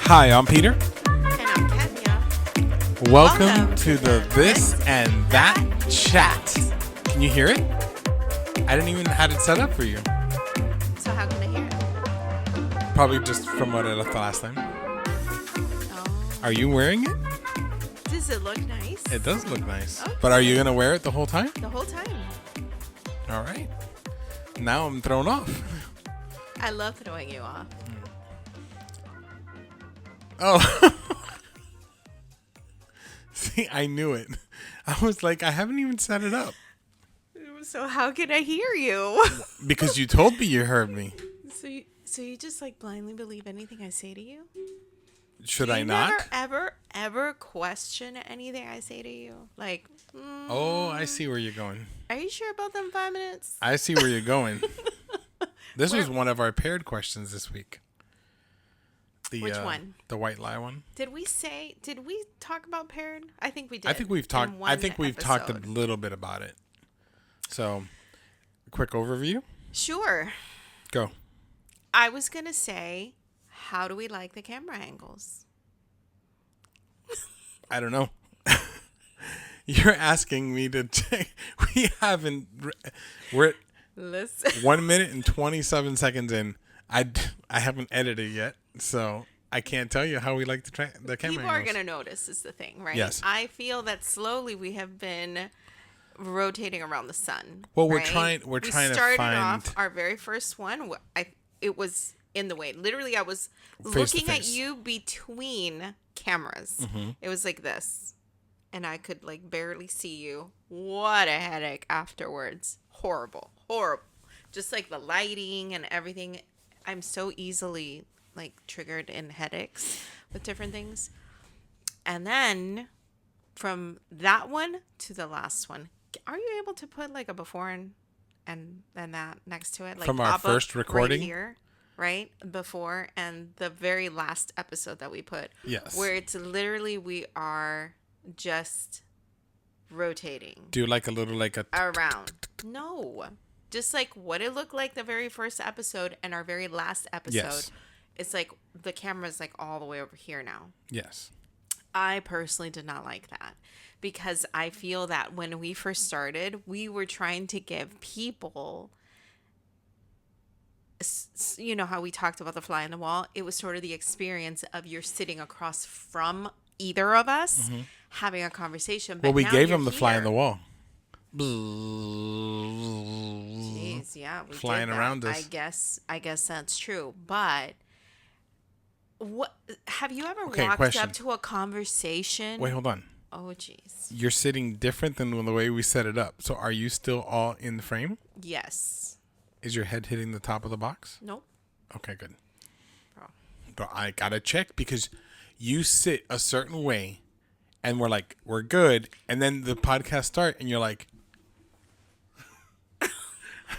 Hi, I'm Peter. And I'm Kenya. Welcome to the This and That Chat. Can you hear it? I didn't even have it set up for you. So how can I hear it? Probably just from what I left the last time. Oh. Are you wearing it? Does it look nice? It does look nice. Okay. But are you going to wear it the whole time? The whole time. All right. Now I'm thrown off. I love throwing you off. Oh. See, I knew it. I was like, I haven't even set it up. So how can I hear you? Because you told me you heard me. So you just like blindly believe anything I say to you? Should Do I you not? never, ever question anything I say to you? Like, Oh, I see where you're going. Are you sure about them 5 minutes? I see where you're going. This was one of our paired questions this week. Which one? The white lie one. Did we talk about paired? I think we did. I think we've talked a episode. little bit about it. So, quick overview. Sure. Go. I was going to say, how do we like the camera angles? I don't know. You're asking me to check. We're Listen. 1 minute and 27 seconds in. I haven't edited yet, so I can't tell you how we like the camera People angles. are going to notice is the thing, right? Yes. I feel that slowly we have been rotating around the sun. Well, we're right? trying to We find started off our very first one. It was in the way. Literally, I was Face to looking at face. you between cameras. Mm-hmm. It was like this. And I could like barely see you. What a headache afterwards. Horrible. Just like the lighting and everything. I'm so easily like triggered in headaches with different things. And then from that one to the last one, are you able to put like a before and then that next to it? Like From our pop up first recording? right here, right? Before and the very last episode that we put. Yes. Where it's literally we are just rotating Do like a little like a around. No. Just like what it looked like the very first episode and our very last episode. Yes. It's like the camera's like all the way over here now. Yes. I personally did not like that because I feel that when we first started, we were trying to give people, you know how we talked about the fly on the wall? It was sort of the experience of you're sitting across from either of us having a conversation. But Well, we now gave you're them the fly on here. the wall. Jeez, yeah, we Flying did that. around us. I guess that's true. But what have you ever Okay, walked question. up to a conversation? Wait, hold on. Oh, jeez. You're sitting different than the way we set it up. So are you still all in the frame? Yes. Is your head hitting the top of the box? Nope. Okay, good. Oh. But I gotta check because you sit a certain way and we're like, we're good. And then the podcast start and you're like,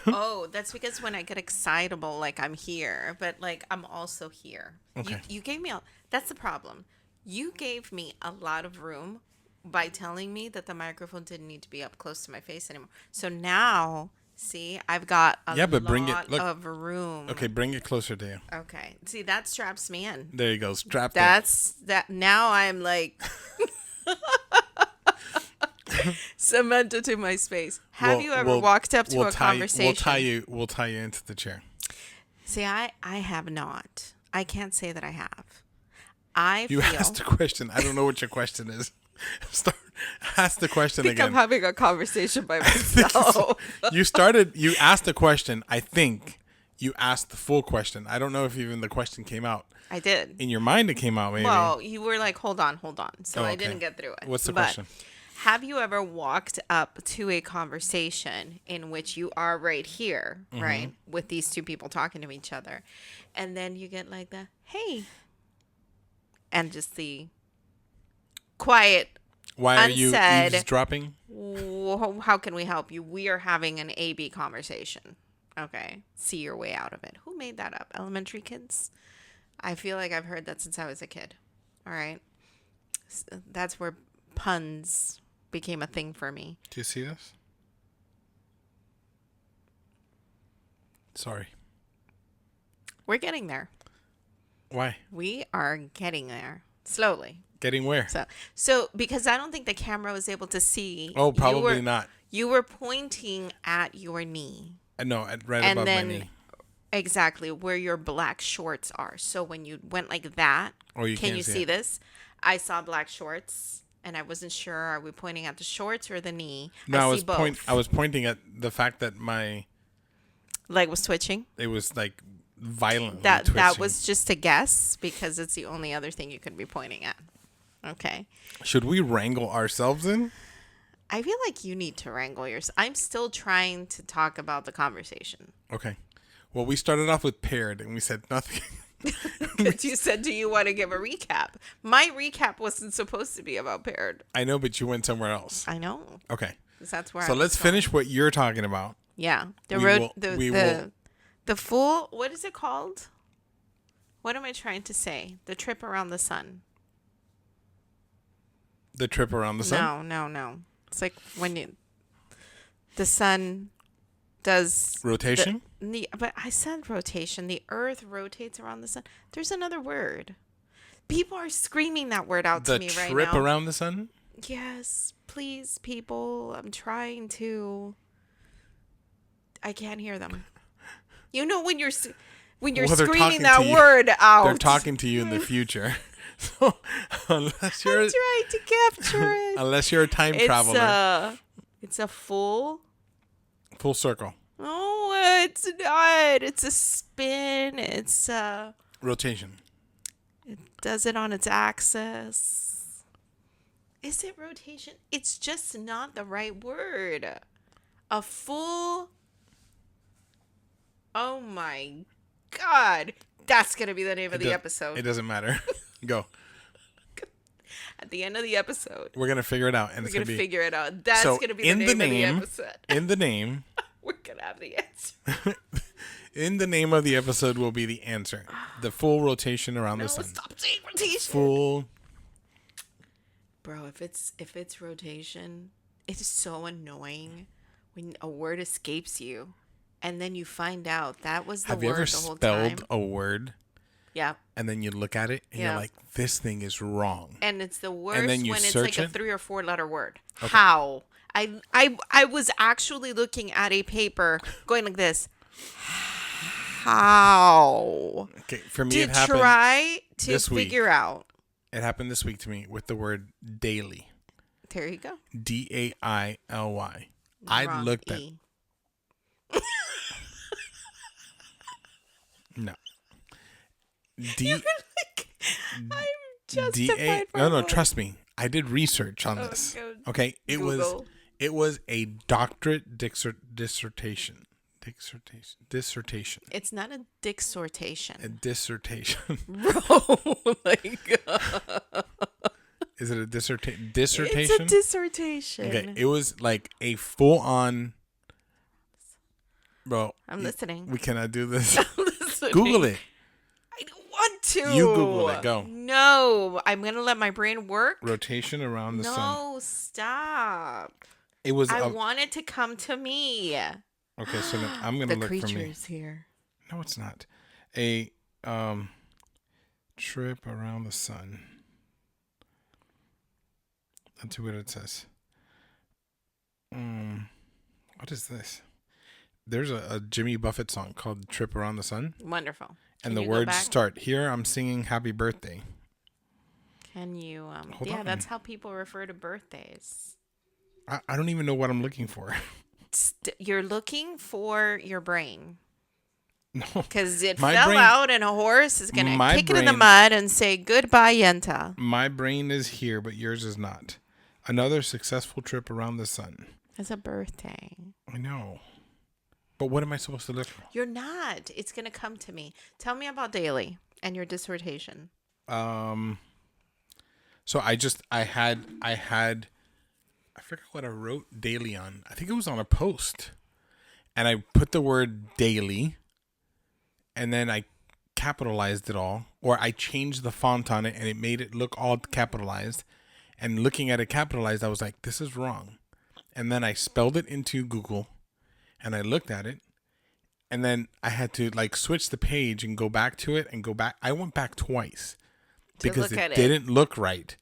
Oh, that's because when I get excitable, like I'm here, but like I'm also here. Okay. You gave me that's the problem. You gave me a lot of room by telling me that the microphone didn't need to be up close to my face anymore. So now, see, I've got a Yeah, but lot bring it- look. of room. okay, bring it closer to you. Okay. See, that straps me in. There you go. Strapped in. That's that. Now I'm like cemented to my space. Have you ever walked up to a conversation? We'll tie you into the chair. See, I have not. I can't say that I have. You feel asked a question. I don't know what your question is. Ask the question I think I'm again. having a conversation by myself. You asked a question. I think you asked the full question. I don't know if even the question came out. I did. In your mind, it came out maybe. Well, you were like, hold on. So Oh, I okay. didn't get through it. What's the But question? Have you ever walked up to a conversation in which you are right here, Mm-hmm. right, with these two people talking to each other, and then you get like the, hey, and just the quiet, Why are you unsaid, eavesdropping? how can we help you? We are having an A-B conversation. Okay. See your way out of it. Who made that up? Elementary kids? I feel like I've heard that since I was a kid. All right. That's where puns became a thing for me. Do you see this? Sorry. We're getting there. Why? We are getting there slowly. Getting where? So because I don't think the camera was able to see. Oh, probably not. You were pointing at your knee. No, right And above then my knee. exactly where your black shorts are. So when you went like that, Oh, you can can't you see see it. this? I saw black shorts, and I wasn't sure. Are we pointing at the shorts or the knee? No, I see both. I was pointing at the fact that my Leg was twitching. it was like violently That twitching. was just a guess because it's the only other thing you could be pointing at. Okay. Should we wrangle ourselves in? I feel like you need to wrangle yourself. I'm still trying to talk about the conversation. Okay. Well, we started off with paired, and we said nothing. Because you said, do you want to give a recap? My recap wasn't supposed to be about paired. I know, but you went somewhere else. I know. Okay. 'Cause that's where So I let's was going. finish what you're talking about. Yeah. We The full, what is it called? What am I trying to say? The trip around the sun. The trip around the sun? No. It's like when the sun does Rotation? but I said rotation. The earth rotates around the sun. There's another word. People are screaming that word out to me right now. The trip around the sun? Yes, please, people. I'm trying to. I can't hear them. You know when you're Well, they're screaming talking that to you. word out. They're talking to you in the future. So unless you're I'm trying to capture it. unless you're a time traveler, It's a full. full circle. Oh, it's not. It's a spin. It's Rotation. It does it on its axis. Is it rotation? It's just not the right word. A full. Oh my God. That's going to be the name of the episode. It doesn't matter. Go. At the end of the episode. We're going to figure it out. And We're it's going going to to be. figure it out. That's So, going to be the name of the episode. In the name. We're going to have the answer. In the name of the episode will be the answer. The full rotation around the sun. Stop saying rotation. Full. Bro, if it's rotation, it is so annoying when a word escapes you and then you find out that was the Have you word ever the whole spelled time. a word Yeah. and then you look at it and Yeah. you're like, this thing is wrong? And it's the worst then when you it's search like a it? 3 or 4 letter word. Okay. How? I was actually looking at a paper going like this. How? Okay, for me, To it happened. try to this week. figure out. It happened this week to me with the word daily. There you go. Daily. I Wrong looked at. E. No. You're like, I'm justified. No, trust me. I did research on this. good. Okay, Google. it was a doctorate dissertation. Dissertation. It's not a dissertation. A dissertation. Bro, like, Is it a dissertation? it's a dissertation. Okay, it was like a full on. Bro, I'm listening. we cannot do this. I'm listening. Google it. I don't want to. You Google it. Go. No, I'm gonna let my brain work. Rotation around the sun. No, stop. It was. I want it to come to me. Okay, so then I'm gonna The look for creature me. is here. No, it's not. A trip around the sun. Let's see what it says. What is this? There's a Jimmy Buffett song called "Trip Around the Sun," Wonderful. and Can the you go words back? start here. I'm singing "Happy Birthday." Can you? Hold Yeah, on. that's how people refer to birthdays. I don't even know what I'm looking for. You're looking for your brain. No, Because it My fell brain- out and a horse is going to my kick it in the brain- mud and say, goodbye, Yenta. my brain is here, but yours is not. Another successful trip around the sun. It's a birthday. I know, but what am I supposed to look for? You're not. It's going to come to me. Tell me about daily and your dissertation. So I forgot what I wrote daily on. I think it was on a post. And I put the word daily and then I capitalized it all, or I changed the font on it and it made it look all capitalized. And looking at it capitalized, I was like, this is wrong. And then I spelled it into Google and I looked at it And then I had to like switch the page and go back to it and go back. I went back twice To because look it at it. didn't look right.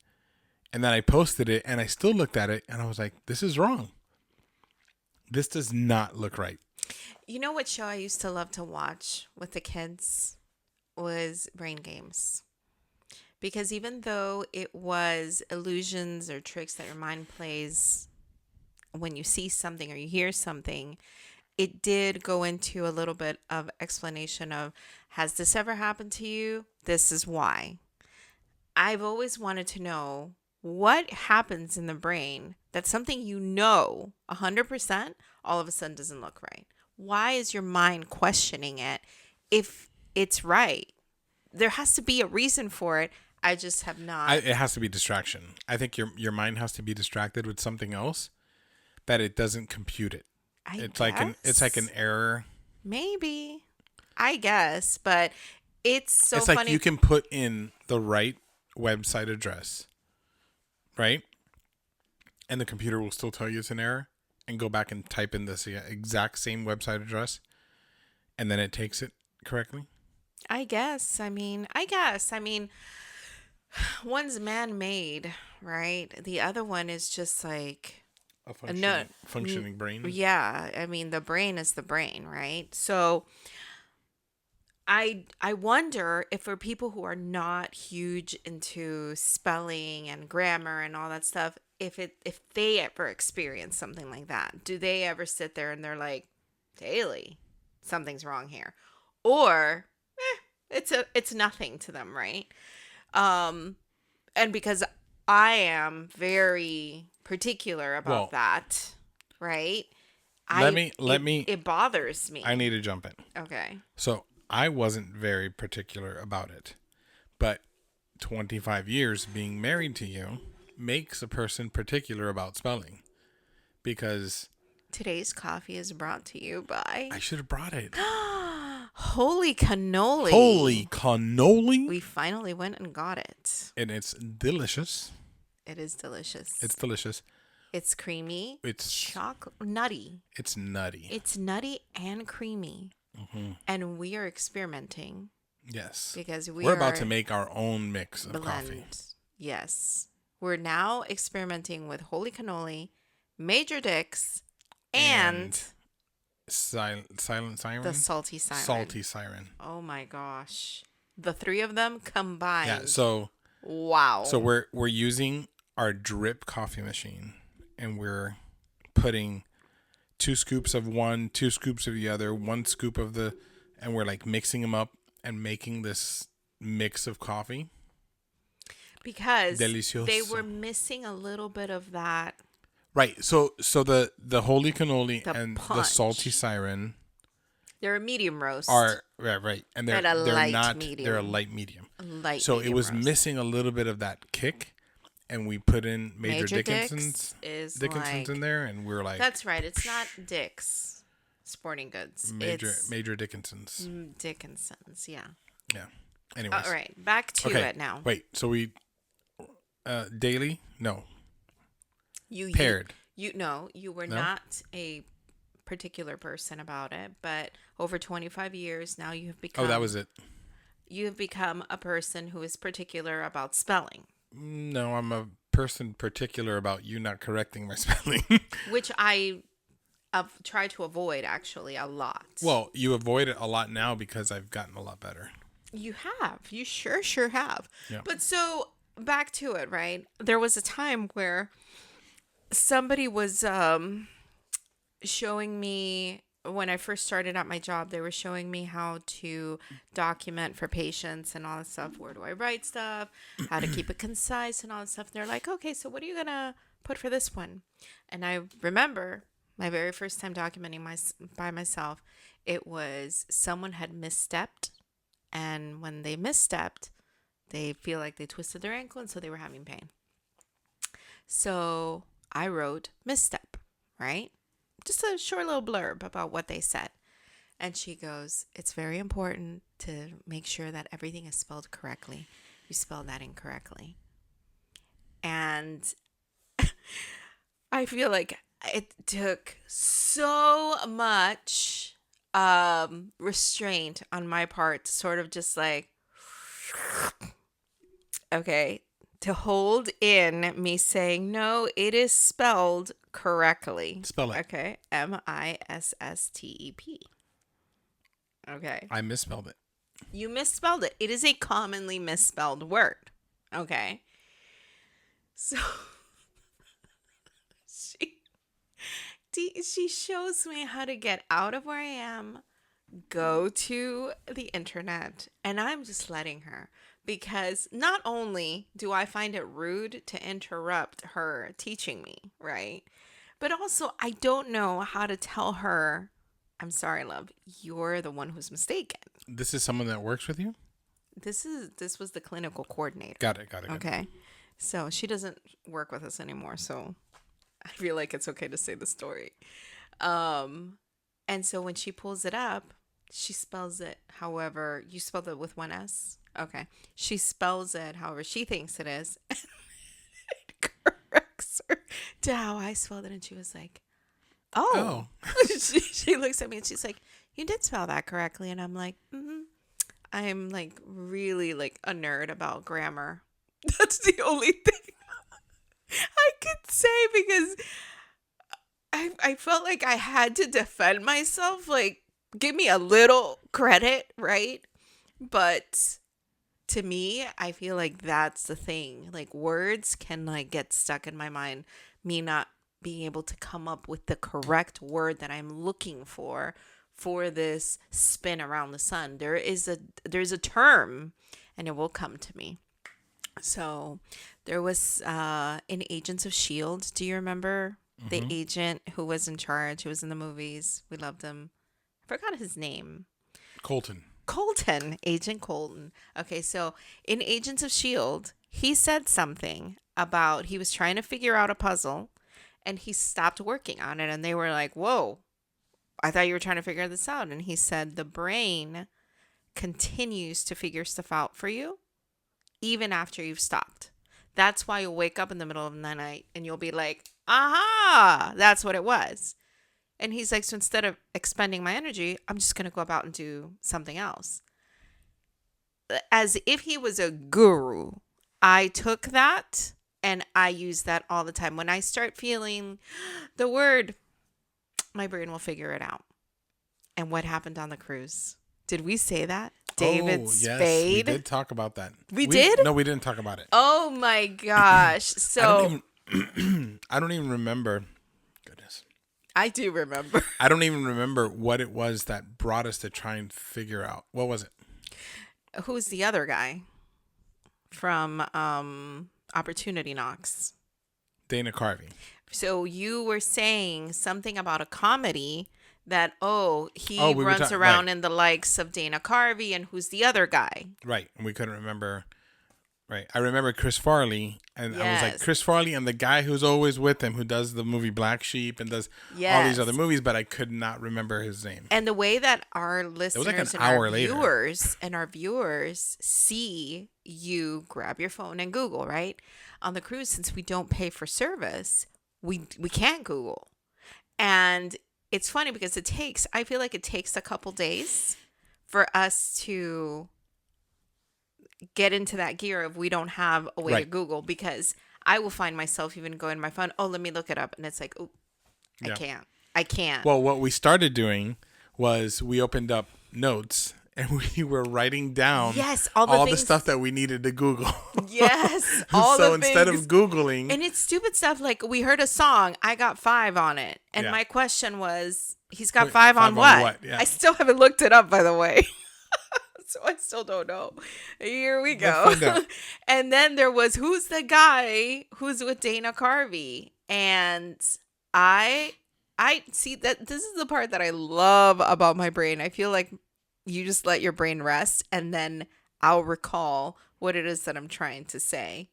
And then I posted it and I still looked at it and I was like, this is wrong. This does not look right. You know what show I used to love to watch with the kids was Brain Games. Because even though it was illusions or tricks that your mind plays when you see something or you hear something, it did go into a little bit of explanation of, has this ever happened to you? This is why. I've always wanted to know what happens in the brain that something 100% all of a sudden doesn't look right. Why is your mind questioning it if it's right? There has to be a reason for it. I just have not. It has to be distraction. I think your mind has to be distracted with something else that it doesn't compute it. It's like an error. Maybe. I guess, but it's so It's funny. like you can put in the right website address, right? And the computer will still tell you it's an error and go back and type in this exact same website address and then it takes it correctly. I guess. One's man-made, right? The other one is just like A no, functioning brain. yeah. I mean, the brain is the brain, right? So I wonder if for people who are not huge into spelling and grammar and all that stuff, if they ever experience something like that, do they ever sit there and they're like, Daily, something's wrong here, or it's nothing to them, right? And because I am very particular about Well, that, right? It bothers me. I need to jump in. Okay. So I wasn't very particular about it, but 25 years being married to you makes a person particular about spelling because Today's coffee is brought to you by I should have brought it. Holy Cannoli. Holy cannoli. We finally went and got it. And it's delicious. It is delicious. It's delicious. It's creamy. It's chocolate nutty. It's nutty. It's nutty and creamy. Mm-hmm. And we are experimenting. Yes. Because we're about to make our own mix of coffee. Yes. We're now experimenting with Holy Cannoli, Major Dicks, and Silent Siren? The Salty Siren. Salty Siren. Oh my gosh. The three of them combined. Yeah, so wow. So we're using our drip coffee machine and we're putting 2 scoops of one, 2 scoops of the other, 1 scoop of the, and we're like mixing them up and making this mix of coffee. Because Delicioso. they were missing a little bit of that. Right. So the Holy Cannoli and punch. the Salty Siren, they're a medium roast. are right, and they're not medium. they're a light medium. So it was roast. missing a little bit of that kick, and we put in Major Dickinson's Dickinson's in there, and we're like, that's right. It's not Dick's Sporting Goods. Major Dickinson's. Dickinson's, yeah. Yeah. Anyways. All right, back to it now. Wait. So we daily? No. Paired. You were not a particular person about it, but over 25 years now you have become. Oh, that was it. You have become a person who is particular about spelling. No, I'm a person particular about you not correcting my spelling. Which I try to avoid actually a lot. Well, you avoid it a lot now because I've gotten a lot better. You have. You sure have. Yeah. But so back to it, right? There was a time where somebody was showing me, when I first started at my job, they were showing me how to document for patients and all that stuff. Where do I write stuff? How to keep it concise and all that stuff. They're like, okay, so what are you going to put for this one? And I remember my very first time documenting by myself, it was someone had misstepped. And when they misstepped, they feel like they twisted their ankle, and so they were having pain. So I wrote misstep, right? Just a short little blurb about what they said. And she goes, it's very important to make sure that everything is spelled correctly. You spelled that incorrectly. And I feel like it took so much restraint on my part to sort of just like, okay, to hold in me saying, no, it is spelled correctly. Spell it. Okay. Misstep. Okay. I misspelled it. You misspelled it. It is a commonly misspelled word. Okay. So she shows me how to get out of where I am, go to the internet, and I'm just letting her, because not only do I find it rude to interrupt her teaching me, right? But also I don't know how to tell her, I'm sorry, love, you're the one who's mistaken. This is someone that works with you? This was the clinical coordinator. Got it. Okay. So she doesn't work with us anymore, so I feel like it's okay to say the story. And so when she pulls it up, she spells it however you spelled it with one S. Okay. She spells it however she thinks it is. It corrects her to how I spelled it, and she was like, "Oh." She looks at me and she's like, "You did spell that correctly." And I'm like, "Mm-hmm." I'm like really like a nerd about grammar. That's the only thing I could say, because I felt like I had to defend myself. Like, give me a little credit, right? But to me, I feel like that's the thing. Like, words can like get stuck in my mind. Me not being able to come up with the correct word that I'm looking for this spin around the sun. There's a term, and it will come to me. So there was in Agents of S.H.I.E.L.D. Do you remember the agent who was in charge, who was in the movies? We loved him. I forgot his name. Colton, Agent Colton. Okay, so in Agents of S.H.I.E.L.D., he said something about he was trying to figure out a puzzle, and he stopped working on it, and they were like, "Whoa, I thought you were trying to figure this out." And he said, the brain continues to figure stuff out for you even after you've stopped. That's why you'll wake up in the middle of the night and you'll be like, aha, that's what it was. And he's like, so instead of expending my energy, I'm just going to go about and do something else. As if he was a guru. I took that and I use that all the time. When I start feeling the word, my brain will figure it out. And what happened on the cruise? Did we say that? David Spade? Yes, we did talk about that. We did? No, we didn't talk about it. Oh my gosh. So I don't even remember. Goodness. I do remember. I don't even remember what it was that brought us to try and figure out. What was it? Who's the other guy from Opportunity Knocks? Dana Carvey. So you were saying something about a comedy that, he we runs around right. in the likes of Dana Carvey, and who's the other guy? Right. And we couldn't remember. Right. I remember Chris Farley, and I was like, Yes. Chris Farley and the guy who's always with him, who does the movie Black Sheep and does all Yes. these other movies, but I could not remember his name. And the way that our listeners like an and hour our later. viewers see you grab your phone and Google, right? On the cruise, since we don't pay for service, we can't Google. And it's funny because I feel like it takes a couple days for us to get into that gear of we don't have a way to Right. Google, because I will find myself even going to my phone, let me look it up. And it's like, oh, Yeah. I can't. Well, what we started doing was we opened up notes and we were writing down Yes, all all the the stuff that we needed to Google. Yes, all so the instead things. of Googling, And it's stupid stuff like we heard a song, I got 5 on it. And Yeah. my question was, he's got Wait, 5 on 5 on what? what? Yeah. I still haven't looked it up, by the way. So I still don't know. Here we go. Let's find out. And then there was, who's the guy who's with Dana Carvey? And I see that this is the part that I love about my brain. I feel like you just let your brain rest and then I'll recall what it is that I'm trying to say.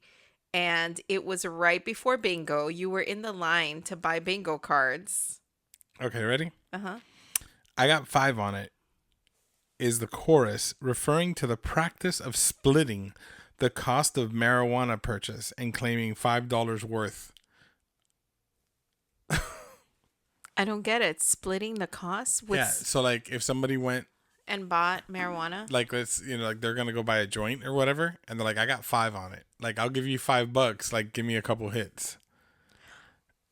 And it was right before bingo. You were in the line to buy bingo cards. Okay, ready? Uh-huh. I got 5 on it. Is the chorus referring to the practice of splitting the cost of marijuana purchase and claiming $5 worth? I don't get it. Splitting the cost with Yeah. So like if somebody went and bought marijuana. like let's like they're gonna go buy a joint or whatever, and they're like, I got 5 on it. Like I'll give you $5. Like give me a couple hits.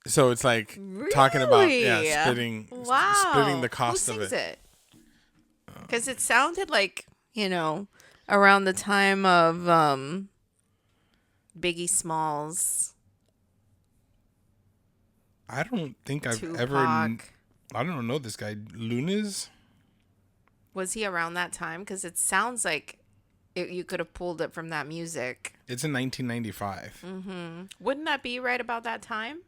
So it's like talking about Really? splitting the Wow. Who cost of sings it. it? Because it sounded like, around the time of Biggie Smalls, I don't think I've ever. Tupac. I don't know this guy Lunas. Was he around that time? Because it sounds like you could have pulled it from that music. It's in 1995. Wouldn't that be right about that time?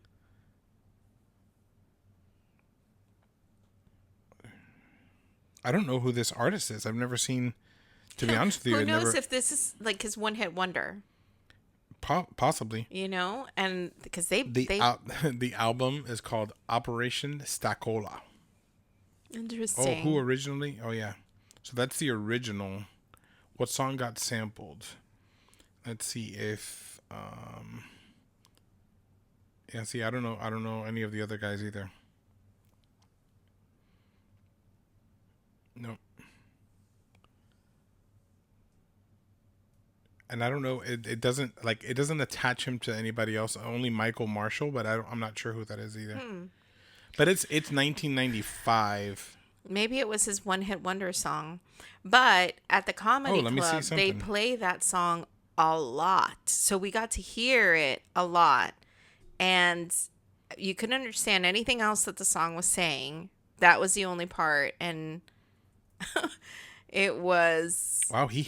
I don't know who this artist is. I've never seen. To be honest with you, Who I knows never. if this is like his one-hit wonder? Possibly. And because The album is called Operation Stacola. interesting. Oh, who originally? Oh yeah. So that's the original. What song got sampled? Let's see if yeah, see, I don't know any of the other guys either. No. And I don't know, it doesn't attach him to anybody else, only Michael Marshall, but I'm not sure who that is either. But it's 1995. Maybe it was his one-hit wonder song. But at the comedy let me see club, they something. play that song a lot. So we got to hear it a lot. And you couldn't understand anything else that the song was saying. That was the only part. And it was... Wow, he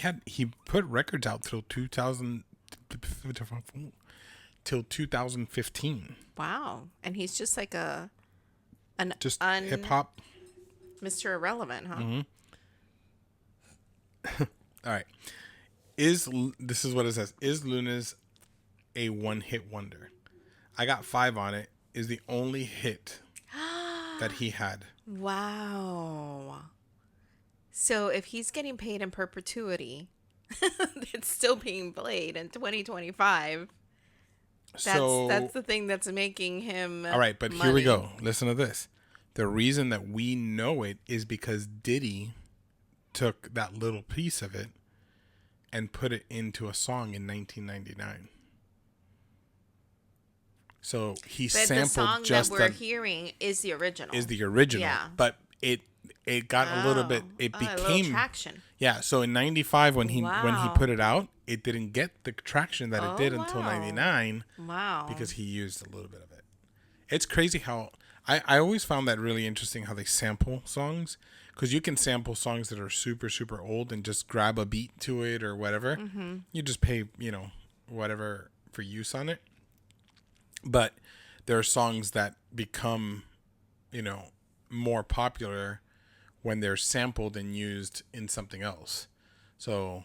put records out till 2015. Wow. And he's just like Just hip hop. Mr. Irrelevant, huh? All right. This is what it says. Is Lunas a one-hit wonder? I got 5 on it. Is the only hit that he had. Wow. So if he's getting paid in perpetuity, it's still being played in 2025. That's the thing that's making him all right, but here we go. Listen to this. The reason that we know it is because Diddy took that little piece of it and put it into a song in 1999. So he sampled the song just that we're hearing is the original. Yeah. But it got a little bit. It a became little traction. Yeah. So in '95 when he put it out, it didn't get the traction that it did until '99. Wow. Because he used a little bit of it. It's crazy how I always found that really interesting how they sample songs, because you can sample songs that are super super old and just grab a beat to it or whatever. You just pay whatever for use on it. But there are songs that become, more popular when they're sampled and used in something else. So,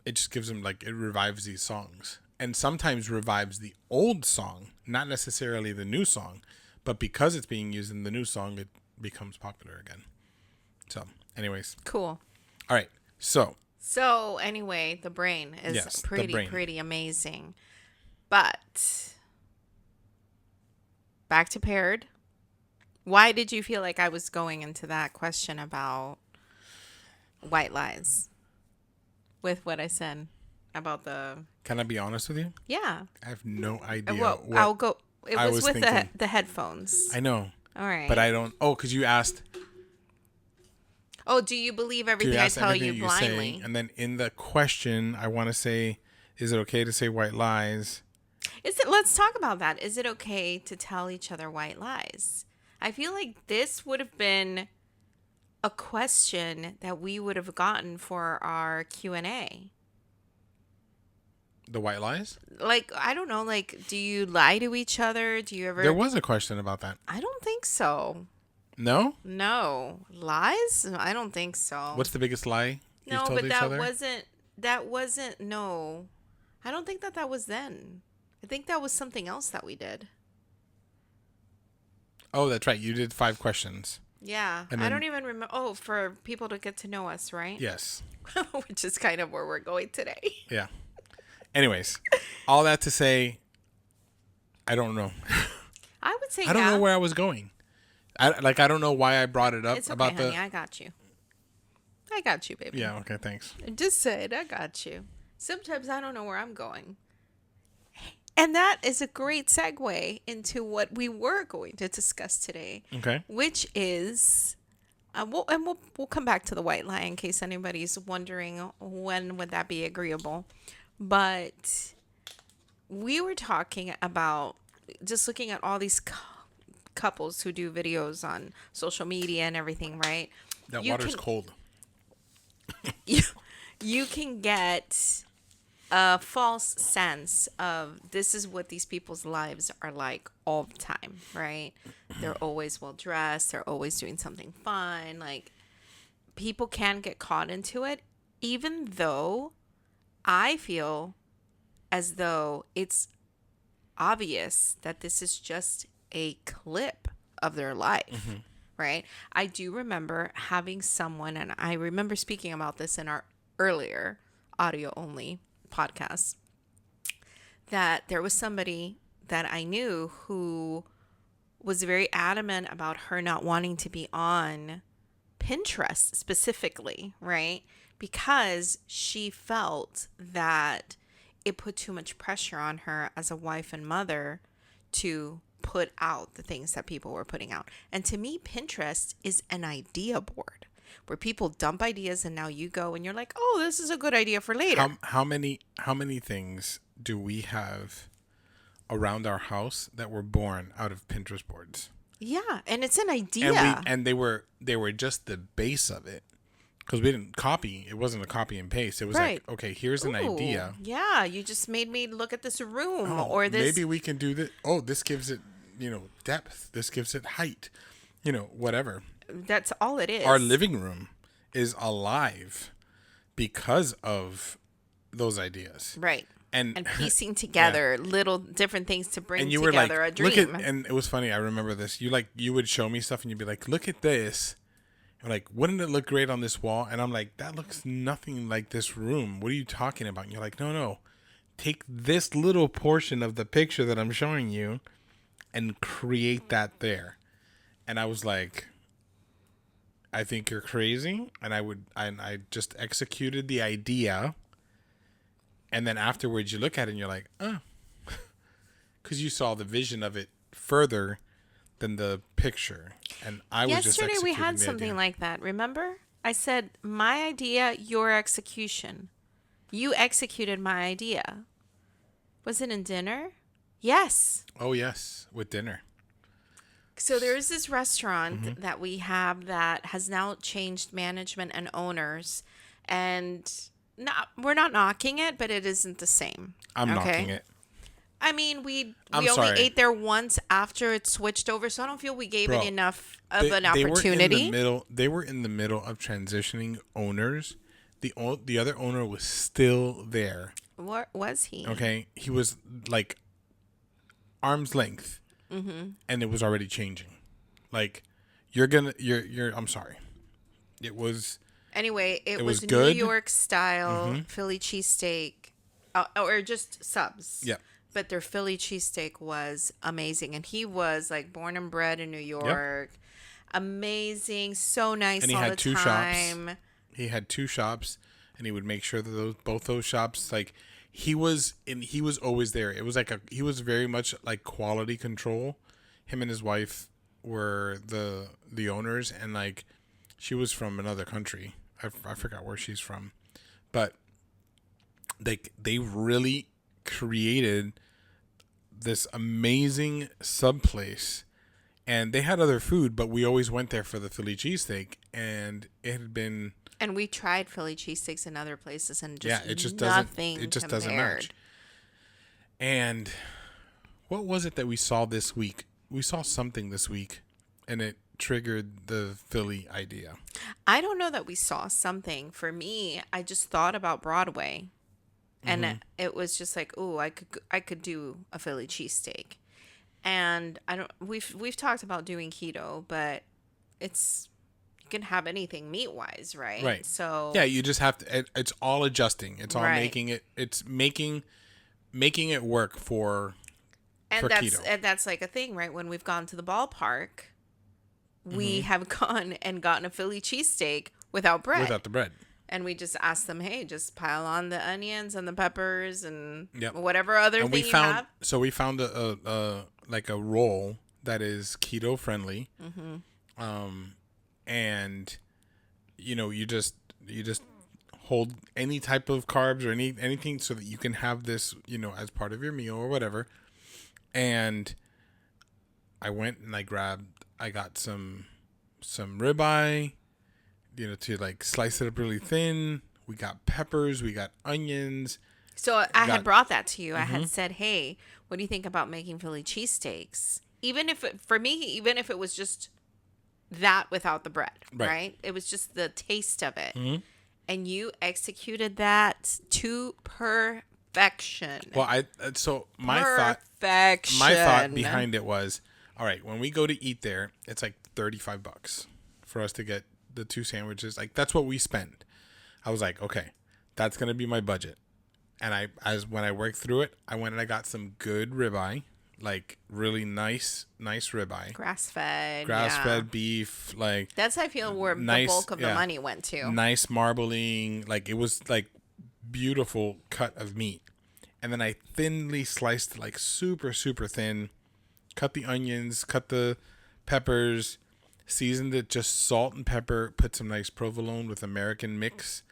it just gives them it revives these songs, and sometimes revives the old song, not necessarily the new song, but because it's being used in the new song, it becomes popular again. So, anyways, cool. All right, so anyway, the brain is pretty brain. pretty amazing. But back to paired. Why did you feel like I was going into that question about white lies with what I said about the... Can I be honest with you? Yeah. I have no idea. Well, I'll go. It was with thinking. the headphones. I know. All right. But I don't... Oh, because you asked... Oh, do you believe everything I tell you blindly? Say, and then in the question, I want to say, is it okay to say white lies? Let's talk about that. Is it okay to tell each other white lies? I feel like this would have been a question that we would have gotten for our Q&A. The white lies? I don't know, do you lie to each other? Do you ever... There was a question about that. I don't think so. No? No. Lies? I don't think so. What's the biggest lie you've told each other? That wasn't, no. I don't think that was then. I think that was something else that we did. Oh, that's right. You did 5 questions. Yeah. I don't even remember. Oh, for people to get to know us, right? Yes. Which is kind of where we're going today. Yeah. Anyways, all that to say, I don't know. I would say I don't yeah. know where I was going. I don't know why I brought it up It's okay, about honey. the. I got you. I got you, baby. Yeah. Okay. Thanks. Just said I got you. Sometimes I don't know where I'm going. And that is a great segue into what we were going to discuss today, Okay. which is, we'll come back to the white lie in case anybody's wondering when would that be agreeable. But we were talking about just looking at all these couples who do videos on social media and everything, right? That You water's can- cold. you can get a false sense of this is what these people's lives are like all the time, right? They're always well dressed, they're always doing something fun. Like, people can get caught into it, even though I feel as though it's obvious that this is just a clip of their life, right? I do remember having someone, and I remember speaking about this in our earlier audio only podcast, that there was somebody that I knew who was very adamant about her not wanting to be on Pinterest specifically, right? Because she felt that it put too much pressure on her as a wife and mother to put out the things that people were putting out. And to me, Pinterest is an idea board where people dump ideas and now you go and you're like, oh, this is a good idea for later. How many things do we have around our house that were born out of Pinterest boards? Yeah, and it's an idea. And they were just the base of it, because we didn't copy. It wasn't a copy and paste. It was Right. like, okay, here's an Ooh, idea. yeah, you just made me look at this room Oh, or this. maybe we can do this. Oh, this gives it, depth. This gives it height. Whatever. That's all it is. Our living room is alive because of those ideas. Right. And Piecing together little different things to bring and you were like, together a dream. look at, and it was funny. I remember this. You would show me stuff and you'd be like, look at this. And like, wouldn't it look great on this wall? And I'm like, that looks nothing like this room. What are you talking about? And you're like, no. Take this little portion of the picture that I'm showing you and create that there. And I was like, I think you're crazy. And I just executed the idea. And then afterwards you look at it and you're like, oh. Because you saw the vision of it further than the picture. And I was just Yesterday we executing had the something idea. like that. Remember? I said, my idea, your execution. You executed my idea. Was it in dinner? Yes. Oh, yes. With dinner. So there is this restaurant Mm-hmm. that we have that has now changed management and owners, and we're not knocking it, but it isn't the same. I'm okay? knocking it. I mean, we I'm only sorry. ate there once afher it switched over, so I don't feel we gave Bro, it enough of an They were opportunity. in the middle of transitioning owners. The other owner was still there. What was he? Okay, he was like arm's length, and it was already changing. Like, you're. I'm sorry. It was. Anyway, it was was good. New York style Philly cheesesteak, or just subs. Yeah. But their Philly cheesesteak was amazing, and he was like born and bred in New York. Amazing, so nice And he all had the two time. shops. He had two shops, and he would make sure that both those shops, like, he was always there. It was like he was very much like quality control. Him and his wife were the owners, and like, she was from another country. I forgot where she's from, but they really created this amazing sub place. And they had other food, but we always went there for the Philly cheesesteak, and it had been. And we tried Philly cheesesteaks in other places, and It just nothing doesn't. It just compared. doesn't match. And what was it that we saw this week? We saw something this week, and it triggered the Philly idea. I don't know that we saw something. For me, I just thought about Broadway, and it was just like, oh, I could do a Philly cheesesteak. And I don't. We've talked about doing keto, but it's you can have anything meat wise, right? Right. So Yeah, you just have to. It's all adjusting. It's all Right. making it. It's making it work for And for keto. that's like a thing, right? When we've gone to the ballpark, we Mm-hmm. have gone and gotten a Philly cheesesteak without bread. Without the bread. And we just asked them, hey, just pile on the onions and the peppers and Yep. whatever other And thing we you found have. so we found a like a roll that is keto friendly. And you just hold any type of carbs or anything so that you can have this, as part of your meal or whatever. And I went and I got some ribeye, to like slice it up really thin. We got peppers, we got onions. So I had brought that to you. I Mm-hmm. had said, hey, what do you think about making Philly cheesesteaks? Even if it was just that without the bread, right? It was just the taste of it. Mm-hmm. And you executed that to perfection. Well, my thought behind it was, all right, when we go to eat there, it's like $35 for us to get the 2 sandwiches. Like, that's what we spend. I was like, okay, that's going to be my budget. And when I worked through it, I went and I got some good ribeye, like really nice ribeye. Grass-fed beef, like that's I feel where the bulk of the money went to. Nice marbling, like it was like beautiful cut of meat. And then I thinly sliced, like super, super thin, cut the onions, cut the peppers, seasoned it just salt and pepper, put some nice provolone with American mix,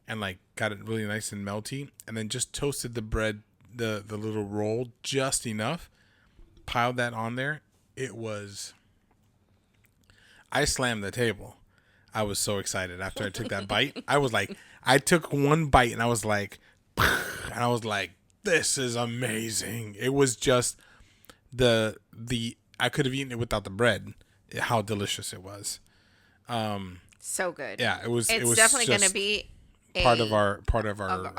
and like got it really nice and melty, and then just toasted the bread, the little roll just enough, piled that on there. I slammed the table. I was so excited after I took that bite. I was like, I took one bite and I was like, this is amazing. It was just I could have eaten it without the bread. How delicious it was. So good. Yeah, it was. It's it was definitely going to just be part of our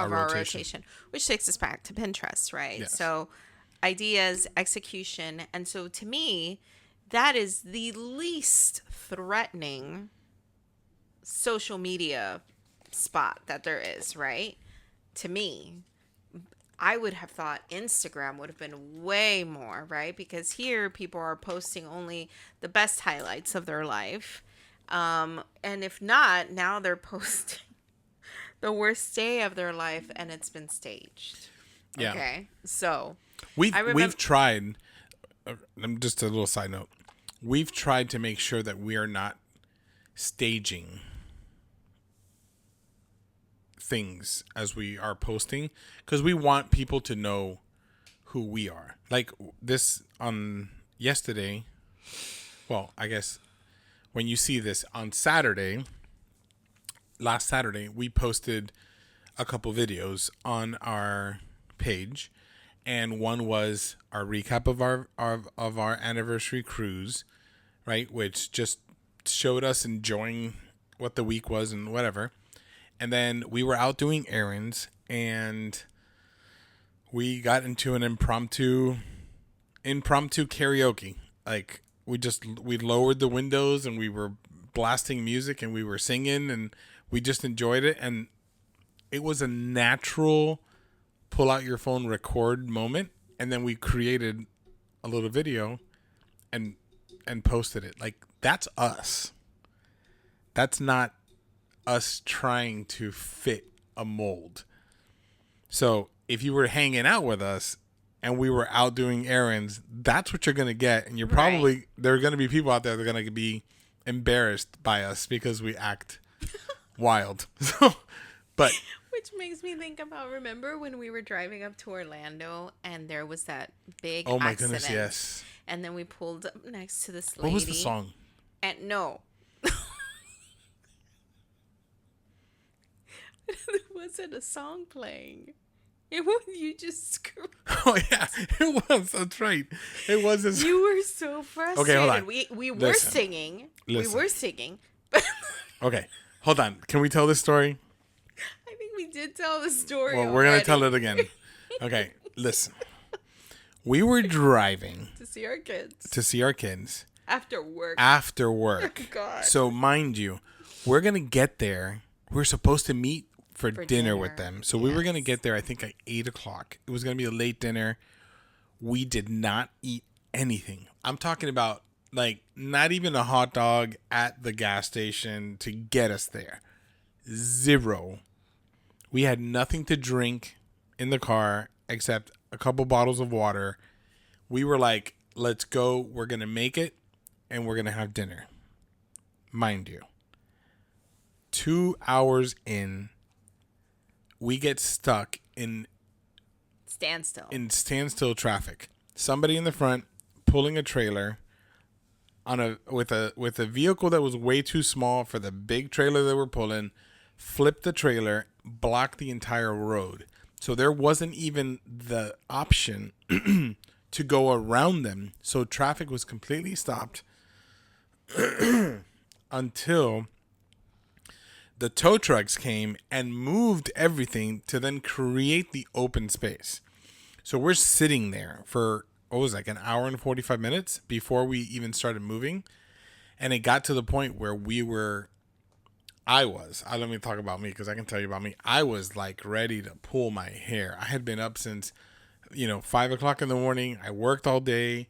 rotation, which takes us back to Pinterest, right? Yes. So ideas, execution, and so to me, that is the least threatening social media spot that there is, right? To me, I would have thought Instagram would have been way more, right? Because here people are posting only the best highlights of their life. And if not, now they're posting the worst day of their life and it's been staged. Yeah. Okay. So we've tried, just a little side note. We've tried to make sure that we are not staging things as we are posting, because we want people to know who we are. Like this on yesterday. Well, I guess when you see this on last Saturday, we posted a couple videos on our page, and one was our recap of our anniversary cruise, right? Which just showed us enjoying what the week was and whatever. And then we were out doing errands, and we got into an impromptu karaoke. Like we lowered the windows and we were blasting music and we were singing and we just enjoyed it. And it was a natural pull out your phone, record moment. And then we created a little video and posted it. Like, that's us. That's not us trying to fit a mold. So if you were hanging out with us and we were out doing errands, that's what you're going to get. And you're probably, there are going to be people out there that are going to be embarrassed by us because we act wild. But which makes me think about, remember when we were driving up to Orlando and there was that big oh my accident, goodness, yes. And then we pulled up next to this lady. What was the song? And no. There wasn't a song playing. It was you just screamed. Oh yeah, it was. That's right. It was. You were so frustrated. Okay, hold on. We were singing. Listen. We were singing. Okay, hold on. Can we tell this story? I think we did tell the story. Well, we're gonna tell it again. Okay, listen. We were driving to see our kids. After work. Oh, God. So mind you, we're gonna get there. We're supposed to meet for dinner with them. So we were going to get there, I think, at 8 o'clock. It was going to be a late dinner. We did not eat anything. I'm talking about like not even a hot dog at the gas station to get us there. Zero. We had nothing to drink in the car except a couple bottles of water. We were like, let's go. We're going to make it and we're going to have dinner. Mind you, 2 hours in, we get stuck Standstill. in standstill traffic. Somebody in the front pulling a trailer on with a vehicle that was way too small for the big trailer that we're pulling, flipped the trailer, blocked the entire road. So there wasn't even the option to go around them. So traffic was completely stopped until the tow trucks came and moved everything to then create the open space. So we're sitting there for, what was it, like an hour and 45 minutes before we even started moving. And it got to the point where let me talk about me because I can tell you about me. I was like ready to pull my hair. I had been up since, 5 o'clock in the morning. I worked all day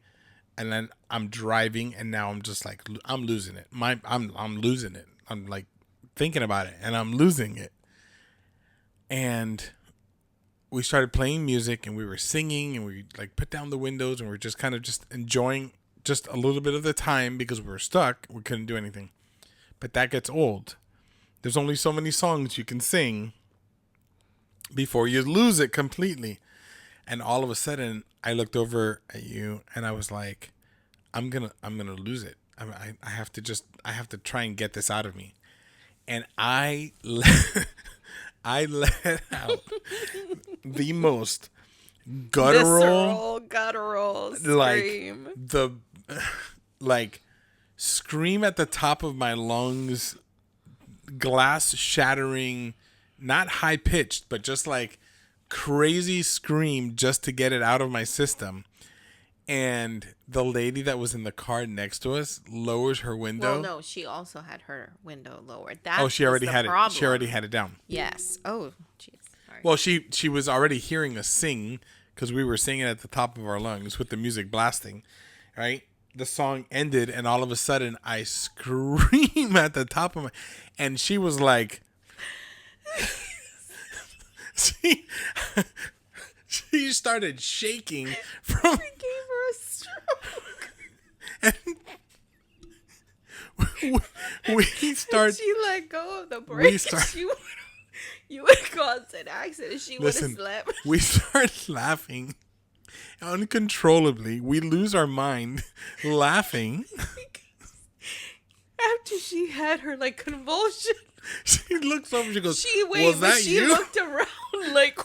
and then I'm driving and now I'm just like, I'm losing it. I'm losing it. I'm like thinking about it and I'm losing it. And we started playing music and we were singing and we like put down the windows and we were just kind of just enjoying just a little bit of the time because we were stuck. We couldn't do anything. But that gets old. There's only so many songs you can sing before you lose it completely. And all of a sudden I looked over at you and I was like, I'm gonna lose it. I have to try and get this out of me. And I let out the most Guttural like scream. the like scream at the top of my lungs, glass shattering, not high pitched, but just like crazy scream just to get it out of my system. And the lady that was in the car next to us lowers her window. Well, no, she also had her window lowered. She already had it. She already had it down. Yes. Oh, jeez. Sorry. Well, she was already hearing us sing because we were singing at the top of our lungs with the music blasting, right? The song ended, and all of a sudden, I scream at the top of my, and she was like, she started shaking from. I gave her a stroke. And we start. She let go of the brake. You would have caused an accident. She would have slept. We start laughing uncontrollably. We lose our mind laughing. After she had her like convulsion, she looks over. She goes, she looked around like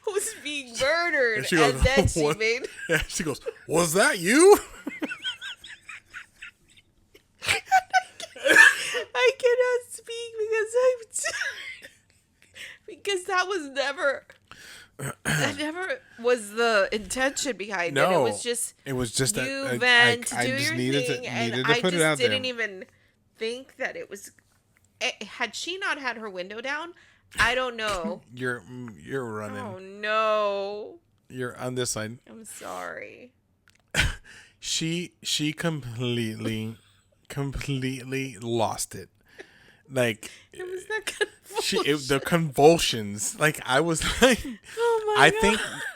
who's being murdered, and, then she made. Yeah, she goes, "Was that you?" I cannot speak because I'm tired. Because that never was the intention behind it. It was just you vent, do your thing, and I just didn't even think that it was. Had she not had her window down, I don't know. You're running. Oh no. You're on this side. I'm sorry. She completely lost it. Like it was the convulsions. Like I was like, oh my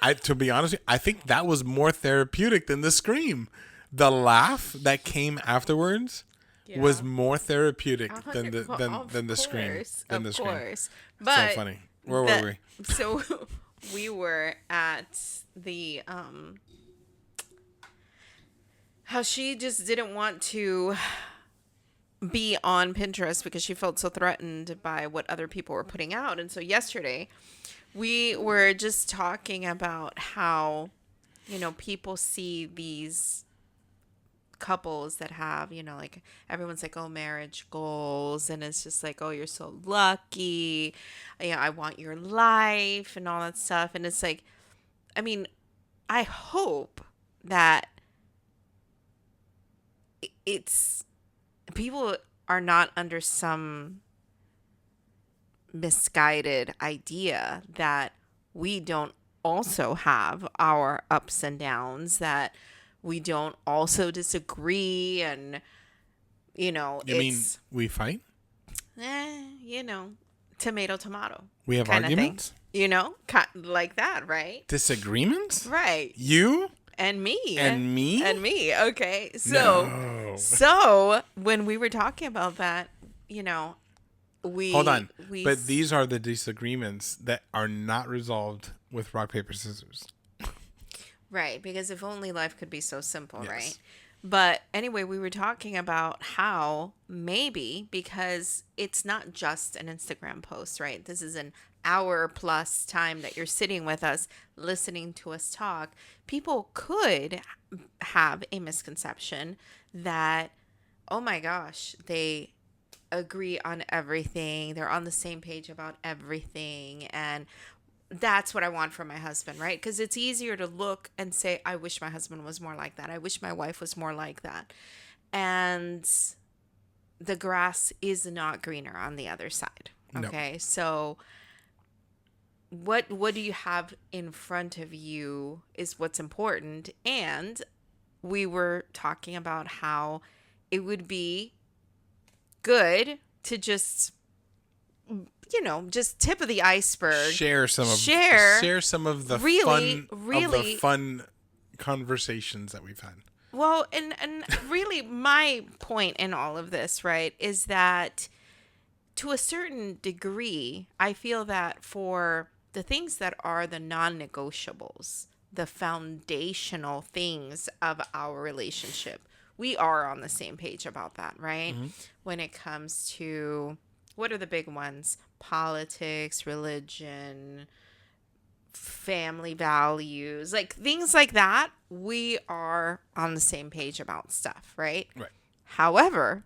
God. To be honest, I think that was more therapeutic than the scream. The laugh that came afterwards was more therapeutic than the scream. Of course. But so funny. Where were we? So we were at the how she just didn't want to be on Pinterest because she felt so threatened by what other people were putting out. And so yesterday we were just talking about how, people see these couples that have, like everyone's like, oh, marriage goals. And it's just like, oh, you're so lucky. I want your life and all that stuff. And it's like, I mean, I hope that it's people are not under some misguided idea that we don't also have our ups and downs, that we don't also disagree, and You mean it's we fight? you know, tomato tomato We have kind of thing. arguments? Like that, right? Disagreements? Right. You And me. and me? And me. Okay. No. So when we were talking about that, you know, Hold on. we But these are the disagreements that are not resolved with rock, paper, scissors. right, because if only life could be so simple, Yes. right? But anyway, we were talking about how maybe because it's not just an Instagram post, right? This is an hour plus time that you're sitting with us, listening to us talk. People could have a misconception that, oh my gosh, they agree on everything. They're on the same page about everything. And that's what I want from my husband, right? Because it's easier to look and say, I wish my husband was more like that. I wish my wife was more like that. And the grass is not greener on the other side. No. Okay. So what do you have in front of you is what's important. And we were talking about how it would be good to just just tip of the iceberg. Share some of the really fun conversations that we've had. Well, and really my point in all of this, right, is that to a certain degree, I feel that for the things that are the non-negotiables, the foundational things of our relationship, we are on the same page about that, right? Mm-hmm. When it comes to, what are the big ones? Politics, religion, family values, like things like that, we are on the same page about stuff, right? Right. However,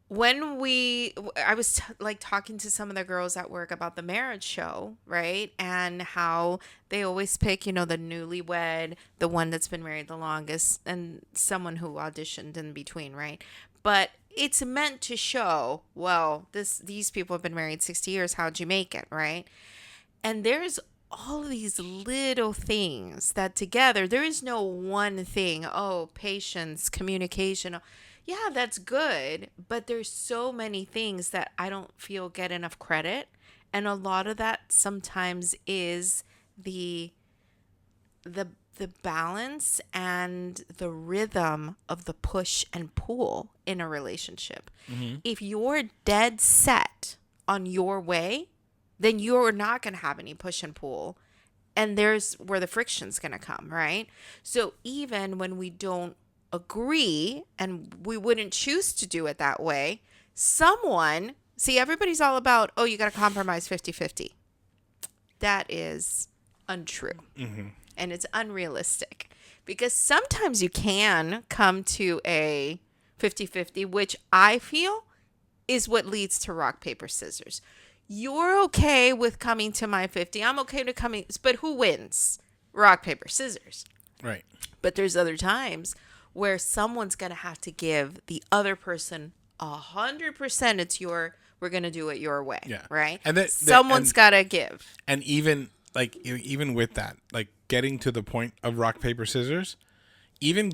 when I was talking to some of the girls at work about the marriage show, right? And how they always pick, the newlywed, the one that's been married the longest, and someone who auditioned in between, right? But it's meant to show, well, these people have been married 60 years. How'd you make it, right? And there's all of these little things that together, there is no one thing. Oh, patience, communication. Yeah, that's good. But there's so many things that I don't feel get enough credit. And a lot of that sometimes is the balance and the rhythm of the push and pull in a relationship. Mm-hmm. If you're dead set on your way, then you're not going to have any push and pull. And there's where the friction's going to come, right? So even when we don't agree and we wouldn't choose to do it that way, everybody's all about, oh, you got to compromise 50-50. That is untrue. Mm-hmm. And it's unrealistic, because sometimes you can come to a 50-50, which I feel is what leads to rock, paper, scissors. You're okay with coming to my 50. I'm okay to coming, but who wins? Rock, paper, scissors. Right. But there's other times where someone's going to have to give the other person 100%. We're going to do it your way. Yeah. Right. And someone's got to give. And even with that, like getting to the point of rock, paper, scissors, that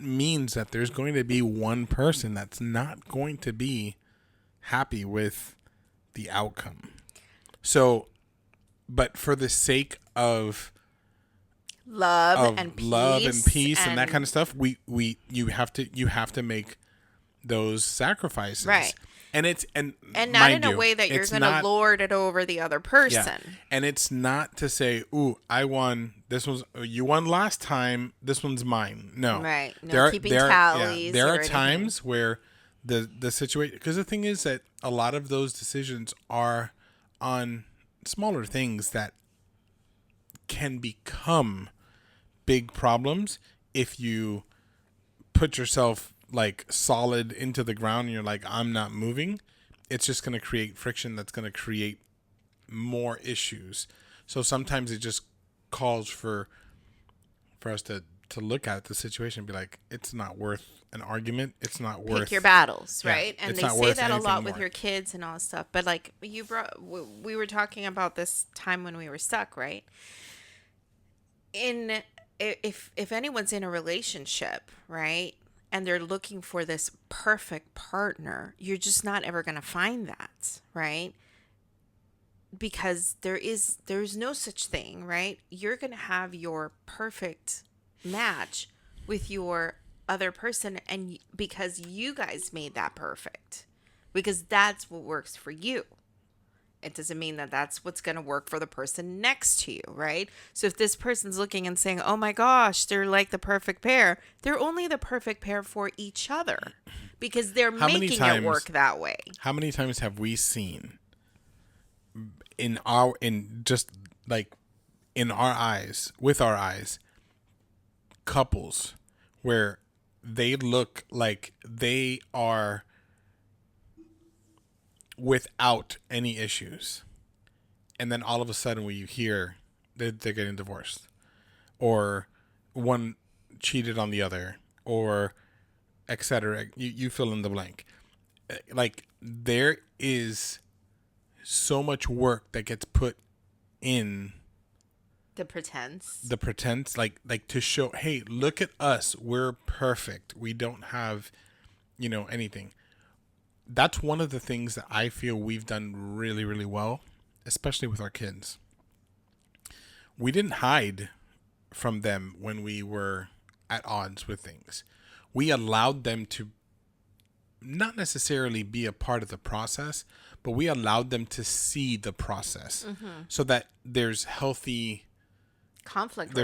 means that there's going to be one person that's not going to be happy with the outcome. So, but for the sake of love and peace and that kind of stuff, you have to make those sacrifices. Right. And not in a way that you're going to lord it over the other person. Yeah. And it's not to say, "Ooh, I won. You won last time. This one's mine." No. Right. No keeping tallies. There are times where the situation, because the thing is that a lot of those decisions are on smaller things that can become big problems if you put yourself like solid into the ground and you're like, I'm not moving. It's just going to create friction that's going to create more issues. So sometimes it just calls for us to to look at the situation and be like, it's not worth an argument. It's not worth. Pick your battles, Yeah, right? And it's they not say worth that a anything lot with more. your kids and all this stuff. But like we were talking about this time when we were stuck, right? In if anyone's in a relationship, right, and they're looking for this perfect partner, you're just not ever going to find that, right? Because there's no such thing, right? You're going to have your perfect match with your other person, and because you guys made that perfect, because that's what works for you. It doesn't mean that that's what's going to work for the person next to you, right? So if this person's looking and saying, oh my gosh, they're like the perfect pair, they're only the perfect pair for each other because they're How many making it times- work that way. How many times have we seen in just like in our eyes, with our eyes, couples where they look like they are without any issues, and then all of a sudden when you hear they're getting divorced, or one cheated on the other, or etc., you fill in the blank. Like, there is so much work that gets put in The pretense. the pretense, like to show, hey, look at us, we're perfect, we don't have anything. That's one of the things that I feel we've done really, really well, especially with our kids. We didn't hide from them when we were at odds with things. We allowed them to not necessarily be a part of the process, but we allowed them to see the process, so that there's healthy conflict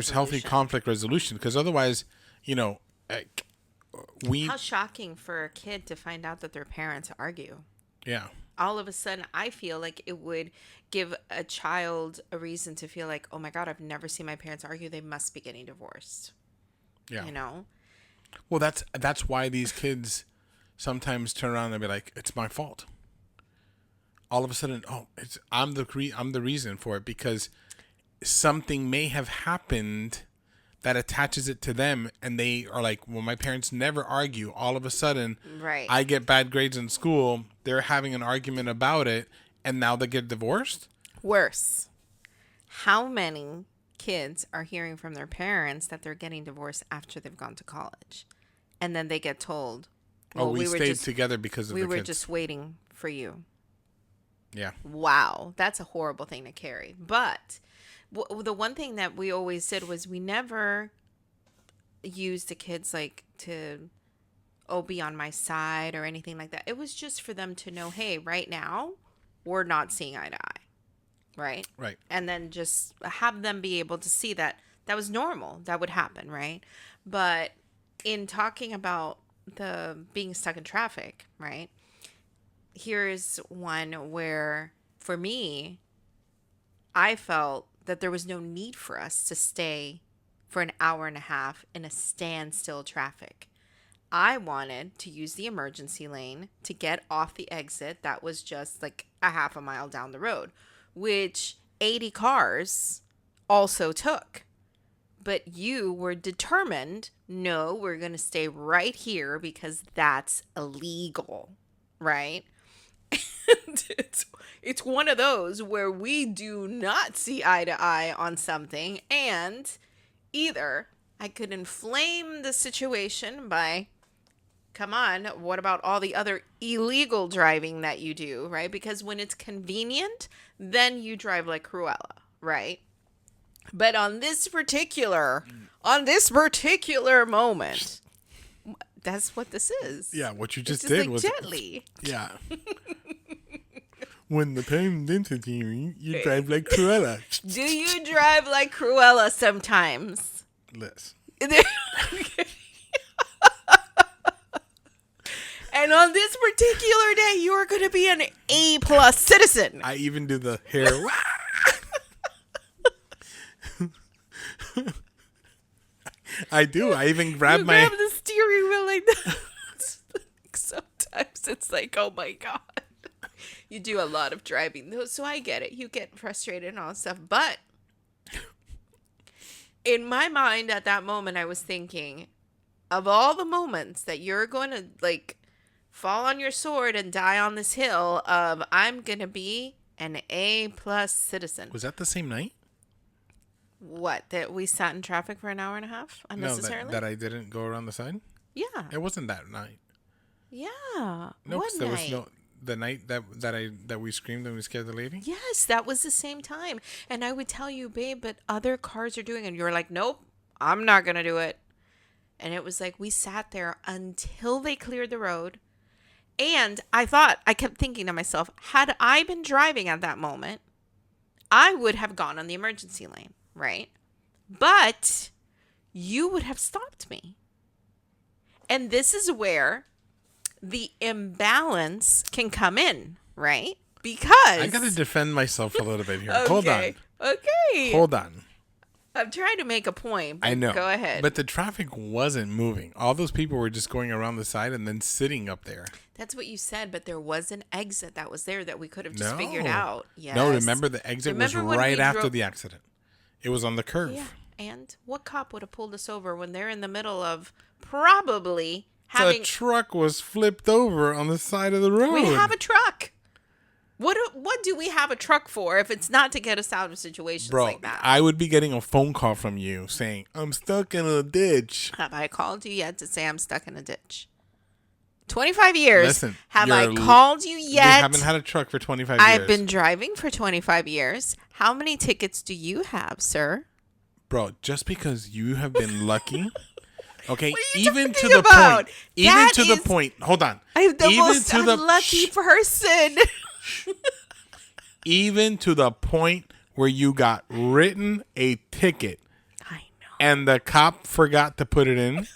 resolution. Because otherwise, we How shocking for a kid to find out that their parents argue. yeah. All of a sudden, I feel like it would give a child a reason to feel like, oh my God, I've never seen my parents argue. They must be getting divorced. Yeah. You know? Well, that's why these kids sometimes turn around and be like, "It's my fault." All of a sudden, oh, I'm the reason for it, because something may have happened that attaches it to them, and they are like, "Well, my parents never argue." All of a sudden, Right. I get bad grades in school. They're having an argument about it, and now they get divorced. Worse. How many kids are hearing from their parents that they're getting divorced after they've gone to college? And then they get told, Well, we were stayed just, together because of we the were kids. just waiting for you. Yeah. Wow. That's a horrible thing to carry. But the one thing that we always did was we never used the kids like to be on my side or anything like that. It was just for them to know, hey, right now we're not seeing eye to eye, right? Right. And then just have them be able to see that that was normal, that would happen, right? But in talking about the being stuck in traffic, right? Here's one where for me, I felt that there was no need for us to stay for an hour and a half in a standstill traffic. I wanted to use the emergency lane to get off the exit that was just like a half a mile down the road, which 80 cars also took. But you were determined, no, we're going to stay right here because that's illegal, right? And it's one of those where we do not see eye to eye on something, and either I could inflame the situation by, come on, what about all the other illegal driving that you do, right? Because when it's convenient, then you drive like Cruella, right? But on this particular moment, that's what this is. Yeah, what you It's just did like was gently. Yeah. When the pain into you drive like Cruella. Do you drive like Cruella sometimes? Liz. And on this particular day, you are going to be an A+ citizen. I even do the hair. I do. I even grab grab the steering wheel like that. Sometimes it's like, oh my God. You do a lot of driving, though, so I get it. You get frustrated and all that stuff. But In my mind at that moment, I was thinking, of all the moments that you're going to like fall on your sword and die on this hill of I'm going to be an A+ citizen. Was that the same night? What? That we sat in traffic for an hour and a half No, unnecessarily? that I didn't go around the side? Yeah. It wasn't that night. Yeah. No, What because there was night? no the night that we screamed and we scared the lady. Yes, that was the same time. And I would tell you, babe, but other cars are doing it. And you were like, nope, I'm not going to do it. And it was like we sat there until they cleared the road. And I kept thinking to myself, had I been driving at that moment, I would have gone on the emergency lane, right? But you would have stopped me. And this is where the imbalance can come in, right? Because I gotta defend myself a little bit here. okay, Hold on. Okay. Hold on. I'm trying to make a point. But I know. Go ahead. But the traffic wasn't moving. All those people were just going around the side and then sitting up there. That's what you said, but there was an exit that was there that we could have just No. figured out. Yes. No, remember the exit Remember was when right we after drove- the accident. It was on the curve. Yeah. And what cop would have pulled us over when they're in the middle of probably The having... truck was flipped over on the side of the road. We have a truck. What do we have a truck for if it's not to get us out of situations Bro, like that? I would be getting a phone call from you saying, I'm stuck in a ditch. Have I called you yet to say I'm stuck in a ditch? 25 years. Listen, have I you're- called you We yet? haven't had a truck for 25 years. I've been driving for 25 years. How many tickets do you have, sir? Bro, just because you have been lucky, okay, What are you even to talking the about? point, even That to the is- point, hold on. I'm the Even most to the- unlucky shh. person. Even to the point where you got written a ticket I know. and the cop forgot to put it in.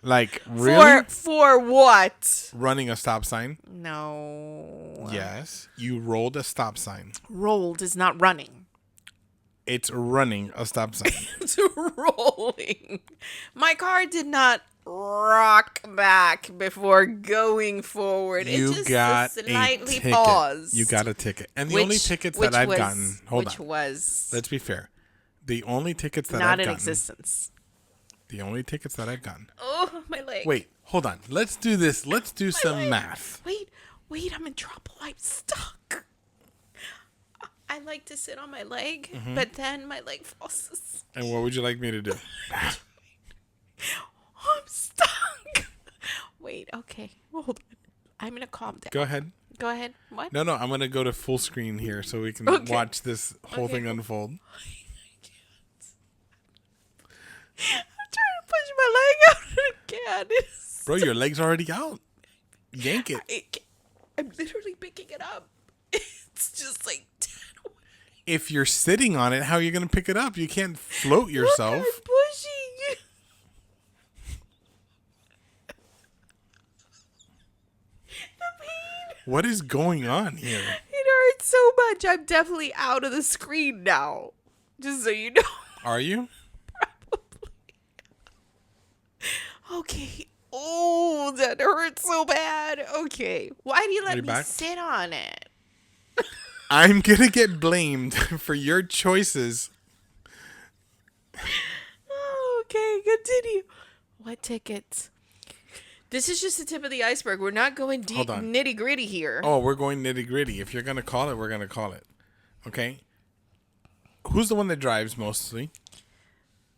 Like, really? For what? Running a stop sign? No. Yes. You rolled a stop sign. Rolled is not running. It's running a stop sign. It's rolling. My car did not rock back before going forward. You it just got slightly a ticket. paused. You got a ticket. And the only tickets that I've gotten, hold which on. was Let's be fair. The only tickets that not I've in gotten, existence. the only tickets that I've gotten. Oh, my leg. Wait, hold on. Let's do this. Let's do some leg. math. Wait, I'm in trouble. I'm stuck. I like to sit on my leg, Mm-hmm. but then my leg falls asleep. And what would you like me to do? I'm stuck. Wait, okay. Hold on. I'm going to calm down. Go ahead. Go ahead. What? No, I'm going to go to full screen here so we can Okay. watch this whole Okay. thing unfold. I'm trying to push my leg out and I can't. Bro, your leg's already out. Yank it. I'm literally picking it up. It's just like 10 away. If you're sitting on it, how are you going to pick it up? You can't float yourself. Look, I'm pushing. The pain. What is going on here? It hurts so much. I'm definitely out of the screen now. Just so you know. Are you? Okay. Oh, that hurts so bad. Okay. Why do you let you me back? sit on it? I'm going to get blamed for your choices. Okay, continue. What tickets? This is just the tip of the iceberg. We're not going deep Hold on. nitty gritty here. Oh, we're going nitty gritty. If you're going to call it, we're going to call it. Okay? Who's the one that drives mostly?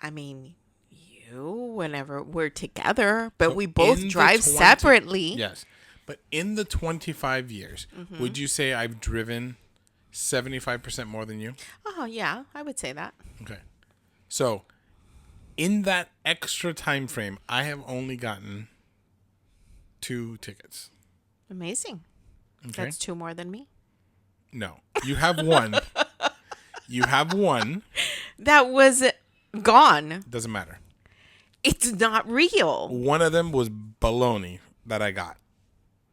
I mean, you, whenever we're together, but So we both in the drive 20 separately. Yes. But in the 25 years, would you say I've driven 75% more than you? Oh, yeah, I would say that. Okay. So, in that extra time frame, I have only gotten 2 tickets. Amazing. Okay? That's 2 more than me. No. You have 1. You have 1. That was gone. Doesn't matter. It's not real. One of them was baloney that I got.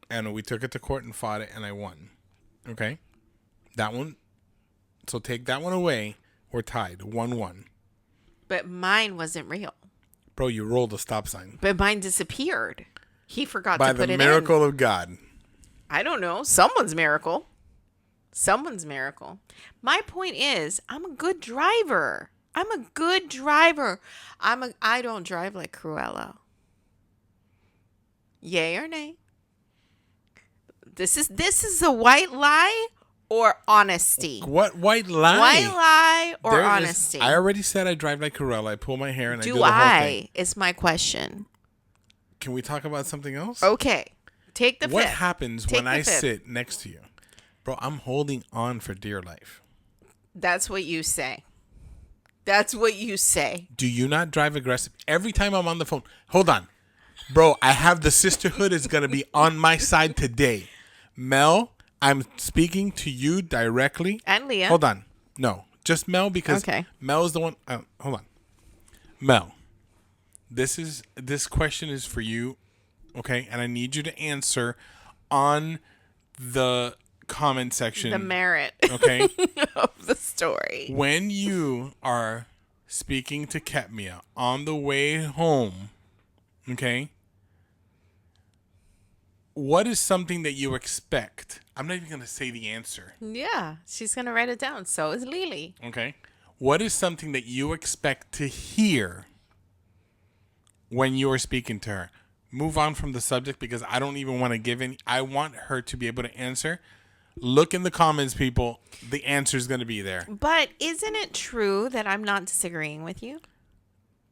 And we took it to court and fought it, and I won. Okay? That one. So take that one away. We're tied. 1-1. But mine wasn't real. Bro, you rolled a stop sign. But mine disappeared. He forgot By to put the it miracle in. of God. I don't know. Someone's miracle. Someone's miracle. My point is, I'm a good driver. I'm a good driver. I don't drive like Cruella. Yay or nay? This is a white lie or honesty? What white lie? White lie or There is- honesty? I already said I drive like Cruella. I pull my hair and I do Do the whole thing. is my question. Can we talk about something else? Okay. Take the What fifth. happens Take when the I fifth. sit next to you? Bro, I'm holding on for dear life. That's what you say. That's what you say. Do you not drive aggressive? Every time I'm on the phone. Hold on. Bro, I have the sisterhood is going to be on my side today. Mel, I'm speaking to you directly. And Leah. Hold on. No, just Mel because Okay. Mel is the one. Hold on. Mel, this question is for you, okay? And I need you to answer on the comment section. The merit Okay? of the story. When you are speaking to Ketmia on the way home, okay? What is something that you expect? I'm not even going to say the answer, Yeah, she's going to write it down. So is Lily. okay? What is something that you expect to hear when you are speaking to her? Move on from the subject because I don't even want to give any. I want her to be able to answer. Look in the comments, people. The answer is going to be there. But isn't it true that I'm not disagreeing with you?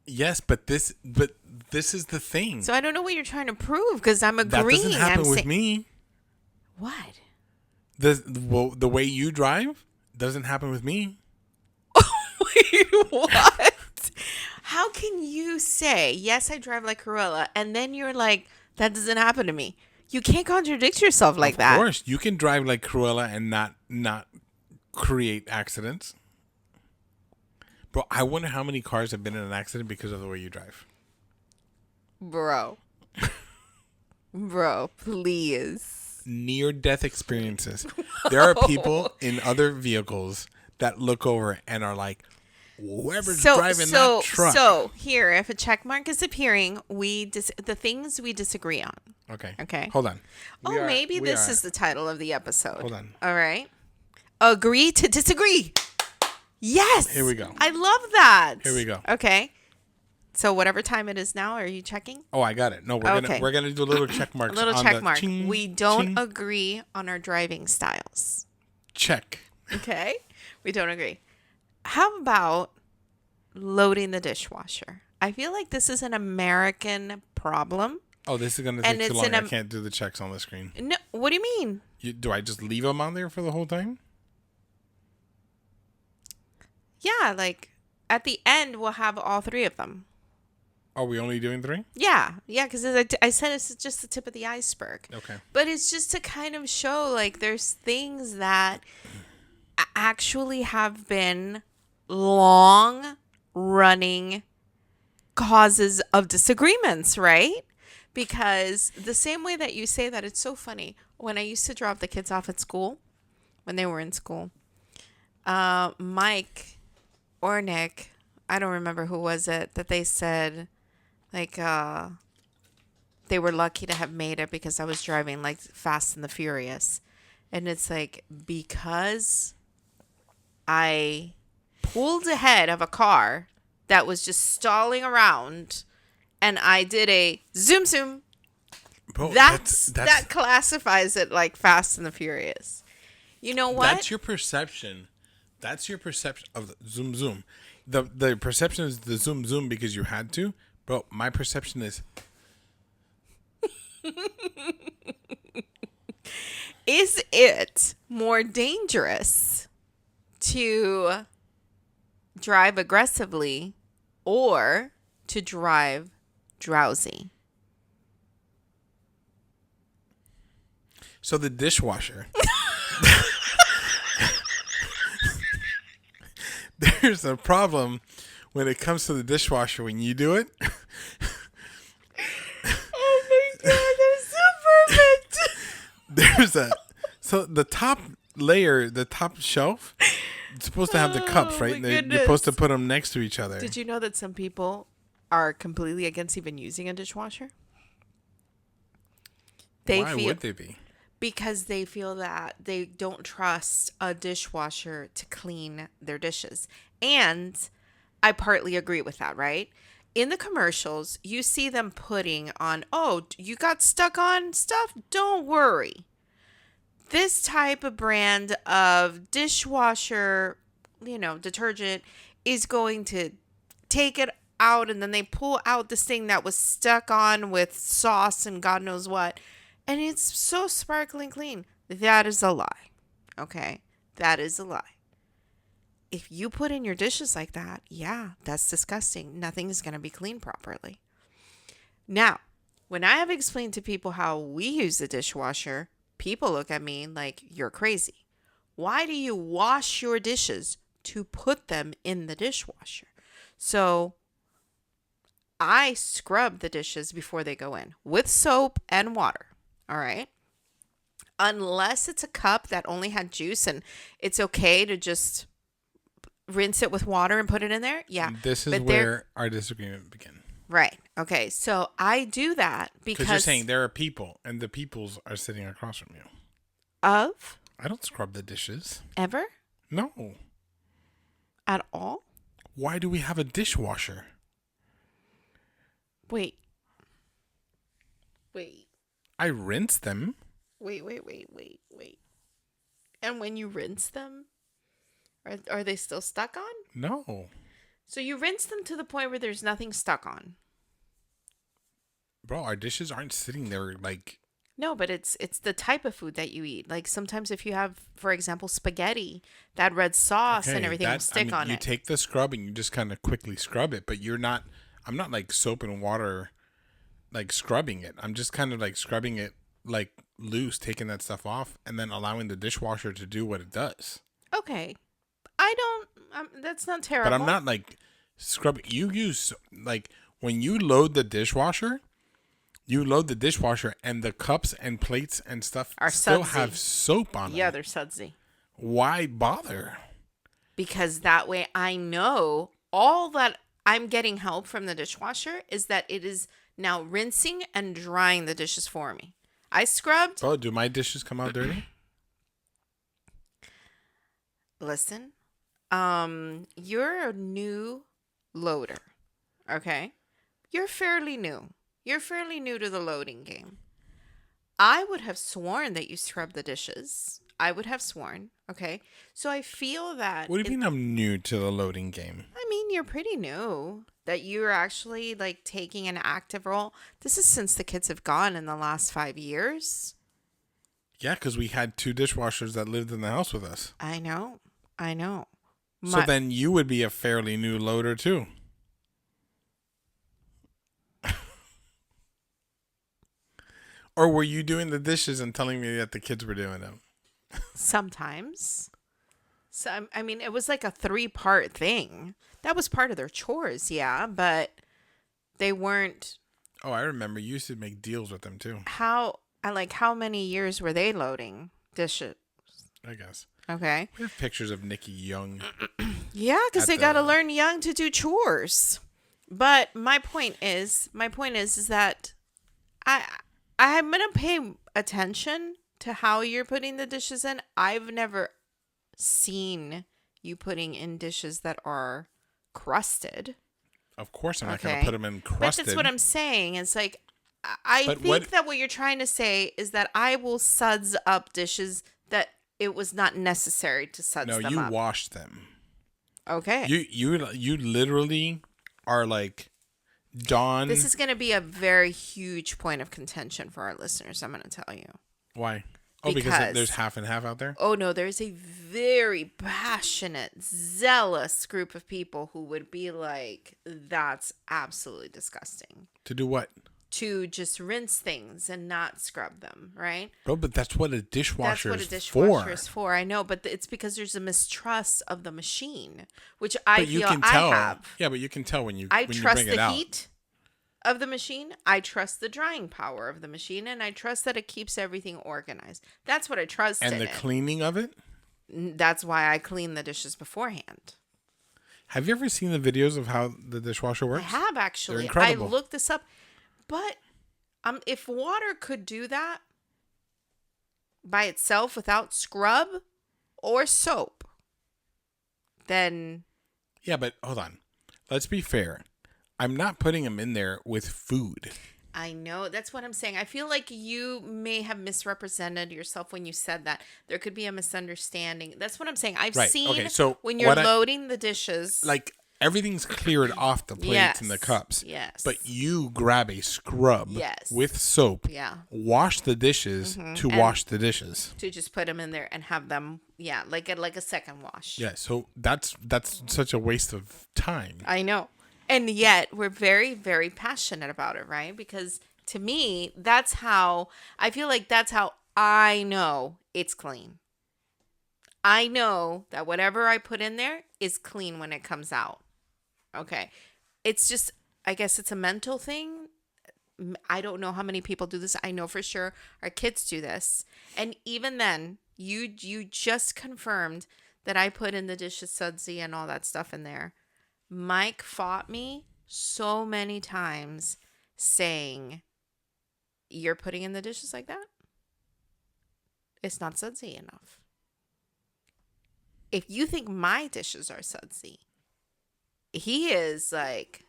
Yes, but this is the thing. So I don't know what you're trying to prove because I'm That agreeing. doesn't happen with me. What? The way you drive doesn't happen with me. Wait, what? How can you say, yes, I drive like Cruella, and then you're like, that doesn't happen to me? You can't contradict yourself like that. Of course, you can drive like Cruella and not create accidents. Bro, I wonder how many cars have been in an accident because of the way you drive. Bro. Bro, please. Near-death experiences. There are people in other vehicles that look over and are like, whoever's driving that truck. So here, if a check mark is appearing, the things we disagree on. Okay. Okay. Hold on. Maybe this is the title of the episode. Hold on. All right. Agree to disagree. Yes. Here we go. I love that. Here we go. Okay. So whatever time it is now, are you checking? Oh, I got it. No, we're gonna do a little check marks. A little on check the mark. ching, We don't ching. agree on our driving styles. Check. Okay? We don't agree. How about loading the dishwasher? I feel like this is an American problem. Oh, this is gonna And take too it's long. I can't do the checks on the screen. No, what do you mean? Do I just leave them on there for the whole time? Yeah, like at the end we'll have all three of them. Are we only doing 3? Yeah, because I said it's just the tip of the iceberg. Okay. But it's just to kind of show like there's things that actually have been long running causes of disagreements, right? Because the same way that you say that, it's so funny. When I used to drop the kids off at school, when they were in school, Mike or Nick, I don't remember who was it, that they said, like, they were lucky to have made it because I was driving, like, Fast and the Furious. And it's like, because I pulled ahead of a car that was just stalling around and I did a zoom zoom. Bro, That classifies it like Fast and the Furious. You know what? That's your perception. That's your perception of the zoom zoom. The perception is the zoom zoom because you had to. Bro, my perception is Is it more dangerous to drive aggressively or to drive drowsy? so the dishwasher. There's a problem when it comes to the dishwasher when you do it. Oh my god, they're so perfect. So the top layer, the top shelf, it's supposed to have the cups, Oh, right? my You're goodness. supposed to put them next to each other. Did you know that some people are completely against even using a dishwasher? Why would they be? Because they feel that they don't trust a dishwasher to clean their dishes. And I partly agree with that, right? In the commercials, you see them putting on, oh, you got stuck on stuff? Don't worry. This type of brand of dishwasher, detergent is going to take it out, and then they pull out this thing that was stuck on with sauce and God knows what. And it's so sparkling clean. That is a lie. Okay? That is a lie. If you put in your dishes like that, yeah, that's disgusting. Nothing is going to be cleaned properly. Now, when I have explained to people how we use the dishwasher, people look at me like you're crazy. Why do you wash your dishes to put them in the dishwasher? So I scrub the dishes before they go in with soap and water. All right. Unless it's a cup that only had juice and it's okay to just rinse it with water and put it in there. Yeah. This is where our disagreement begins. Right. Okay. So I do that because you're saying there are people and the peoples are sitting across from you. Of? I don't scrub the dishes. Ever? No. At all? Why do we have a dishwasher? Wait. I rinse them. Wait. And when you rinse them, are they still stuck on? No. So you rinse them to the point where there's nothing stuck on. Bro, our dishes aren't sitting there like... No, but it's the type of food that you eat. Like sometimes if you have, for example, spaghetti, that red sauce and everything will stick on it. You take the scrub and you just kind of quickly scrub it, but I'm not like soap and water like scrubbing it. I'm just kind of like scrubbing it like loose, taking that stuff off and then allowing the dishwasher to do what it does. Okay. That's not terrible. But I'm not like scrubbing. You use like when you load the dishwasher and the cups and plates and stuff are still sudsy. have soap on them. Yeah, they're sudsy. Why bother? Because that way I know all that I'm getting help from the dishwasher is that it is now rinsing and drying the dishes for me. I scrubbed. Oh, do my dishes come out dirty? Listen, you're a new loader, okay? You're fairly new. You're fairly new to the loading game. I would have sworn that you scrubbed the dishes. I would have sworn, okay? So I feel that... What do you mean I'm new to the loading game? I mean, you're pretty new. That you're actually, like, taking an active role. This is since the kids have gone in the last 5 years. Yeah, because we had 2 dishwashers that lived in the house with us. I know. So then you would be a fairly new loader, too. Or were you doing the dishes and telling me that the kids were doing them? Sometimes. So, I mean, it was like a 3-part thing. That was part of their chores, yeah, but they weren't... Oh, I remember. You used to make deals with them, too. How many years were they loading dishes? I guess. Okay. We have pictures of Nikki Young. Yeah, because they got to learn young to do chores. But my point is that I'm going to pay attention to how you're putting the dishes in. I've never seen you putting in dishes that are crusted. Of course, I'm not going to put them in crusted. But that's what I'm saying. It's like, I think that what you're trying to say is that I will suds up dishes that it was not necessary to suds them up. No, you wash them. Okay. You literally are like Dawn. This is going to be a very huge point of contention for our listeners, I'm going to tell you. Why? Oh, because there's half and half out there? Oh, no, there's a very passionate, zealous group of people who would be like, that's absolutely disgusting. To do what? To just rinse things and not scrub them, right? Bro, but that's what a dishwasher is for. I know, but it's because there's a mistrust of the machine, which I have. Yeah, but you can tell when you I when trust you bring it the out. heat of the machine. I trust the drying power of the machine, and I trust that it keeps everything organized. That's what I trust And the cleaning of it? That's why I clean the dishes beforehand. Have you ever seen the videos of how the dishwasher works? I have, actually. They're incredible. I looked this up. But if water could do that by itself without scrub or soap, then... Yeah, but hold on. let's be fair. I'm not putting them in there with food. I know. That's what I'm saying. I feel like you may have misrepresented yourself when you said that. There could be a misunderstanding. That's what I'm saying. I've Right. Okay. seen So when you're loading the dishes. like everything's cleared off the plates and the cups. Yes. But you grab a scrub Yes. with soap. Yeah. Wash the dishes to wash the dishes. To just put them in there and have them, like a second wash. Yeah. So that's such a waste of time. I know. And yet we're very, very passionate about it, right? Because to me, I feel like that's how I know it's clean. I know that whatever I put in there is clean when it comes out. Okay. It's just, I guess it's a mental thing. I don't know how many people do this. I know for sure our kids do this. And even then, you just confirmed that I put in the dishes sudsy and all that stuff in there. Mike fought me so many times saying, "You're putting in the dishes like that? It's not sudsy enough. If you think my dishes are sudsy," he is like,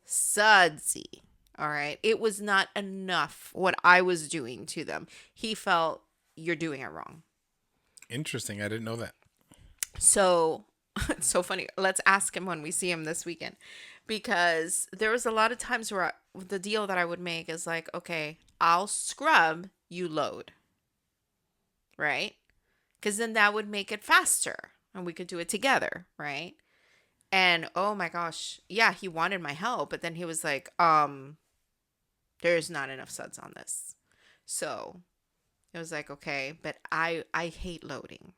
sudsy. All right. It was not enough what I was doing to them. He felt, "You're doing it wrong." Interesting. I didn't know that. So it's so funny. Let's ask him when we see him this weekend, because there was a lot of times where the deal that I would make is like, okay, I'll scrub, you load, right? Because then that would make it faster and we could do it together, right? And oh my gosh, yeah, he wanted my help, but then he was like, there's not enough suds on this. So it was like, okay, but I hate loading.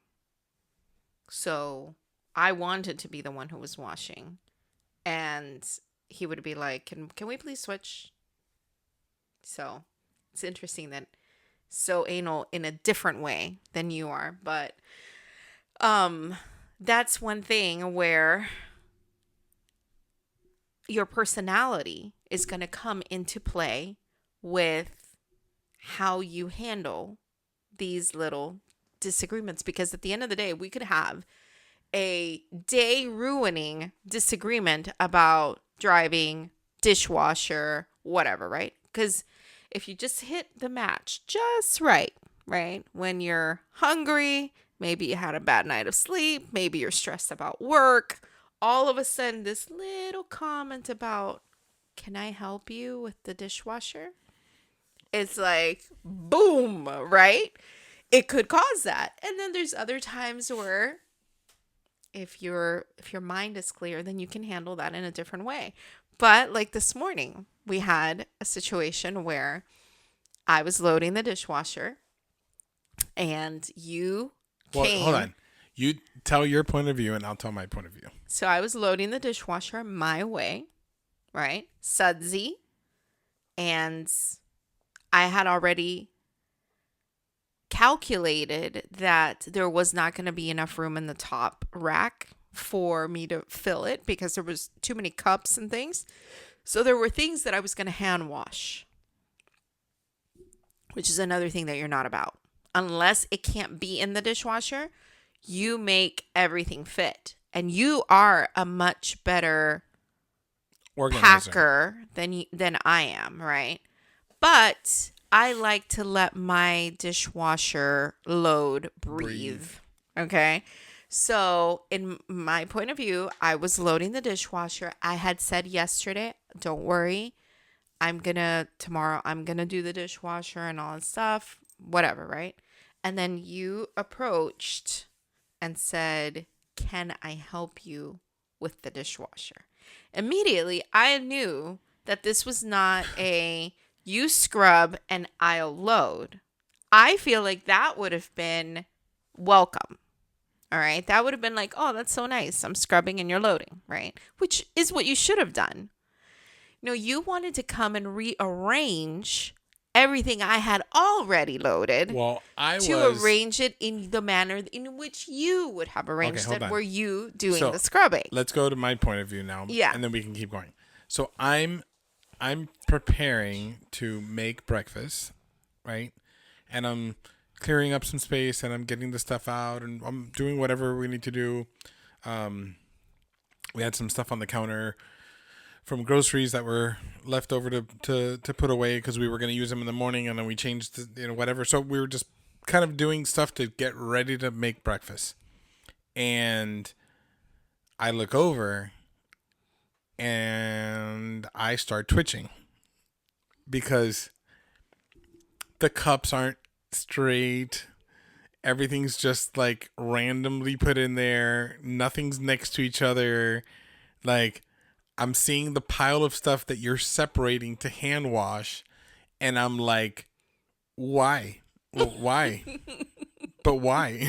So I wanted to be the one who was washing, and he would be like, can we please switch? So it's interesting that so anal in a different way than you are, but that's one thing where your personality is going to come into play with how you handle these little disagreements, because at the end of the day, we could have a day ruining disagreement about driving, dishwasher, whatever, right? Because if you just hit the match just right, when you're hungry, maybe you had a bad night of sleep, maybe you're stressed about work, all of a sudden this little comment about, "Can I help you with the dishwasher?" It's like, boom, right? It could cause that. And then there's other times where if your mind is clear, then you can handle that in a different way. But like this morning, we had a situation where I was loading the dishwasher and you came. Hold on. You tell your point of view and I'll tell my point of view. So I was loading the dishwasher my way, right? Sudsy. And I had already calculated that there was not going to be enough room in the top rack for me to fill it because there was too many cups and things. So there were things that I was going to hand wash, which is another thing that you're not about. Unless it can't be in the dishwasher, you make everything fit. And you are a much better packer than I am, right? But I like to let my dishwasher load breathe. Okay. So in my point of view, I was loading the dishwasher. I had said yesterday, don't worry, tomorrow I'm going to do the dishwasher and all that stuff, whatever, right? And then you approached and said, "Can I help you with the dishwasher?" Immediately, I knew that this was not a you scrub and I'll load. I feel like that would have been welcome. All right. That would have been like, "Oh, that's so nice. I'm scrubbing and you're loading," right? Which is what you should have done. You wanted to come and rearrange everything I had already loaded. Well, arrange it in the manner in which you would have arranged it. Were you doing the scrubbing? Let's go to my point of view now. Yeah. And then we can keep going. So I'm preparing to make breakfast, right? And I'm clearing up some space and I'm getting the stuff out and I'm doing whatever we need to do. We had some stuff on the counter from groceries that were left over to put away because we were going to use them in the morning, and then we changed whatever. So we were just kind of doing stuff to get ready to make breakfast. And I look over and I start twitching because the cups aren't straight. Everything's just like randomly put in there. Nothing's next to each other. Like, I'm seeing the pile of stuff that you're separating to hand wash, and I'm like, why? Well, why? But why?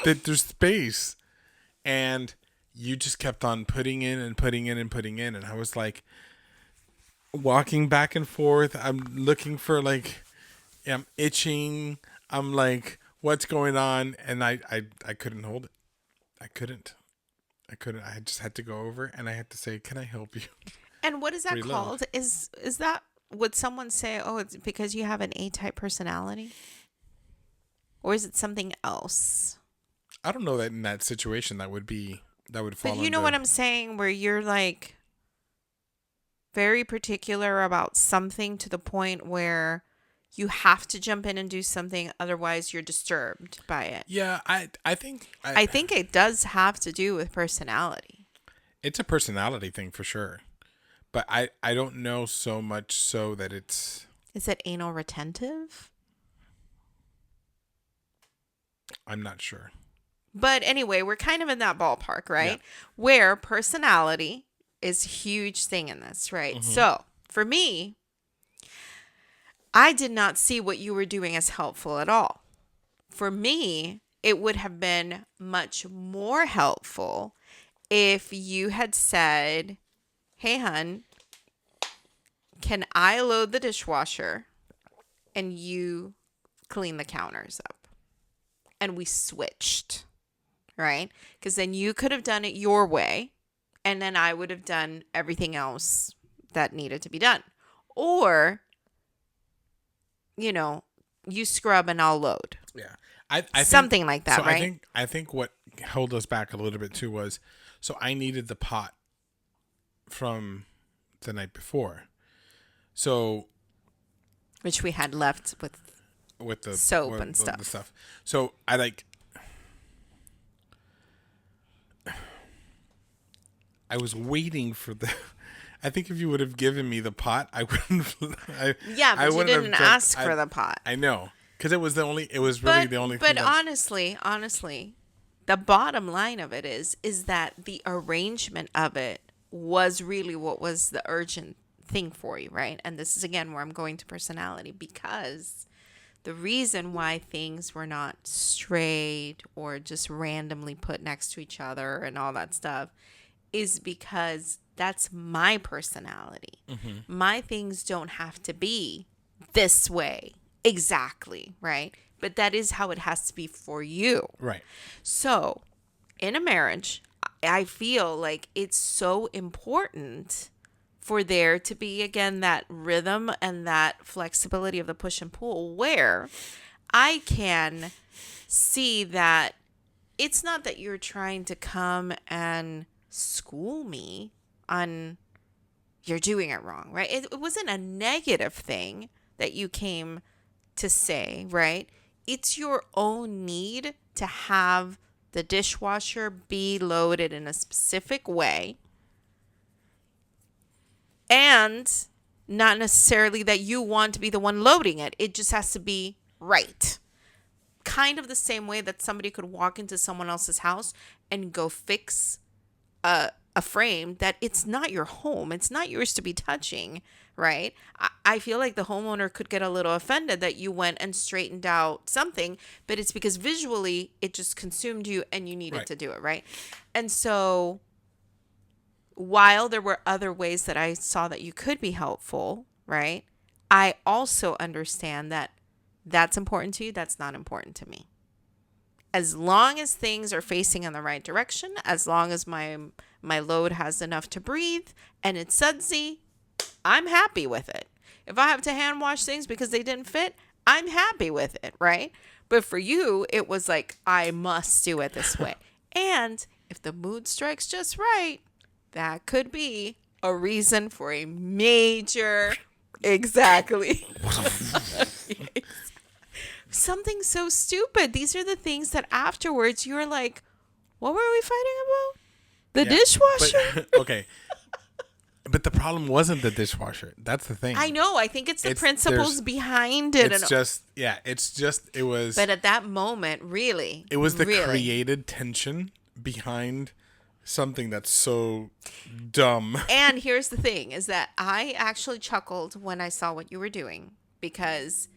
That there's space. And you just kept on putting in and putting in and putting in. And I was like, walking back and forth. I'm looking for like, I'm itching. I'm like, what's going on? And I couldn't hold it. I couldn't. I just had to go over and I had to say, can I help you? And what is that Reload. called? Is that, would someone say, oh, it's because you have an A-type personality? Or is it something else? I don't know that in that situation that would fall But you know under. what I'm saying? Where you're like very particular about something to the point where you have to jump in and do something, otherwise you're disturbed by it. Yeah, I think I think it does have to do with personality. it's a personality thing for sure. But I don't know so much so that it's. Is it anal retentive? I'm not sure. But anyway, we're kind of in that ballpark, right? Yeah. Where personality is a huge thing in this, right? Mm-hmm. So for me, I did not see what you were doing as helpful at all. For me, it would have been much more helpful if you had said, hey, hun, can I load the dishwasher and you clean the counters up? And we switched, right? Because then you could have done it your way, and then I would have done everything else that needed to be done. Or, you scrub and I'll load. Yeah. I Something like that, so right? I think what held us back a little bit too was, so I needed the pot from the night before. So Which we had left with the soap with and the stuff. stuff. So I was waiting for the. I think if you would have given me the pot, I wouldn't. Yeah, but I you wouldn't didn't have ask for the pot. I know, because it was the only. It was really the only thing. But honestly, the bottom line of it is that the arrangement of it was really what was the urgent thing for you, right? And this is again where I'm going to personality, because the reason why things were not straight or just randomly put next to each other and all that stuff is because that's my personality. Mm-hmm. My things don't have to be this way exactly, right? But that is how it has to be for you. Right. So, in a marriage, I feel like it's so important for there to be, again, that rhythm and that flexibility of the push and pull where I can see that it's not that you're trying to come and school me on you're doing it wrong, right? It wasn't a negative thing that you came to say, right? It's your own need to have the dishwasher be loaded in a specific way, and not necessarily that you want to be the one loading it. It just has to be right. Kind of the same way that somebody could walk into someone else's house and go fix a frame that it's not your home. It's not yours to be touching, right? I feel like the homeowner could get a little offended that you went and straightened out something, but it's because visually it just consumed you and you needed to do it, right? And so while there were other ways that I saw that you could be helpful, right? I also understand that that's important to you. That's not important to me. As long as things are facing in the right direction, as long as my load has enough to breathe and it's sudsy, I'm happy with it. If I have to hand wash things because they didn't fit, I'm happy with it, right? But for you, it was like, I must do it this way. And if the mood strikes just right, that could be a reason for a major, exactly. Something so stupid. These are the things that afterwards you're like, what were we fighting about? The Yeah, dishwasher? But, okay. But the problem wasn't the dishwasher. That's the thing. I know. I think it's the It's- principles there's- behind it. It's just, yeah, it was, But at that moment, really. it was the really, created tension behind something that's so dumb. And here's the thing is that I actually chuckled when I saw what you were doing because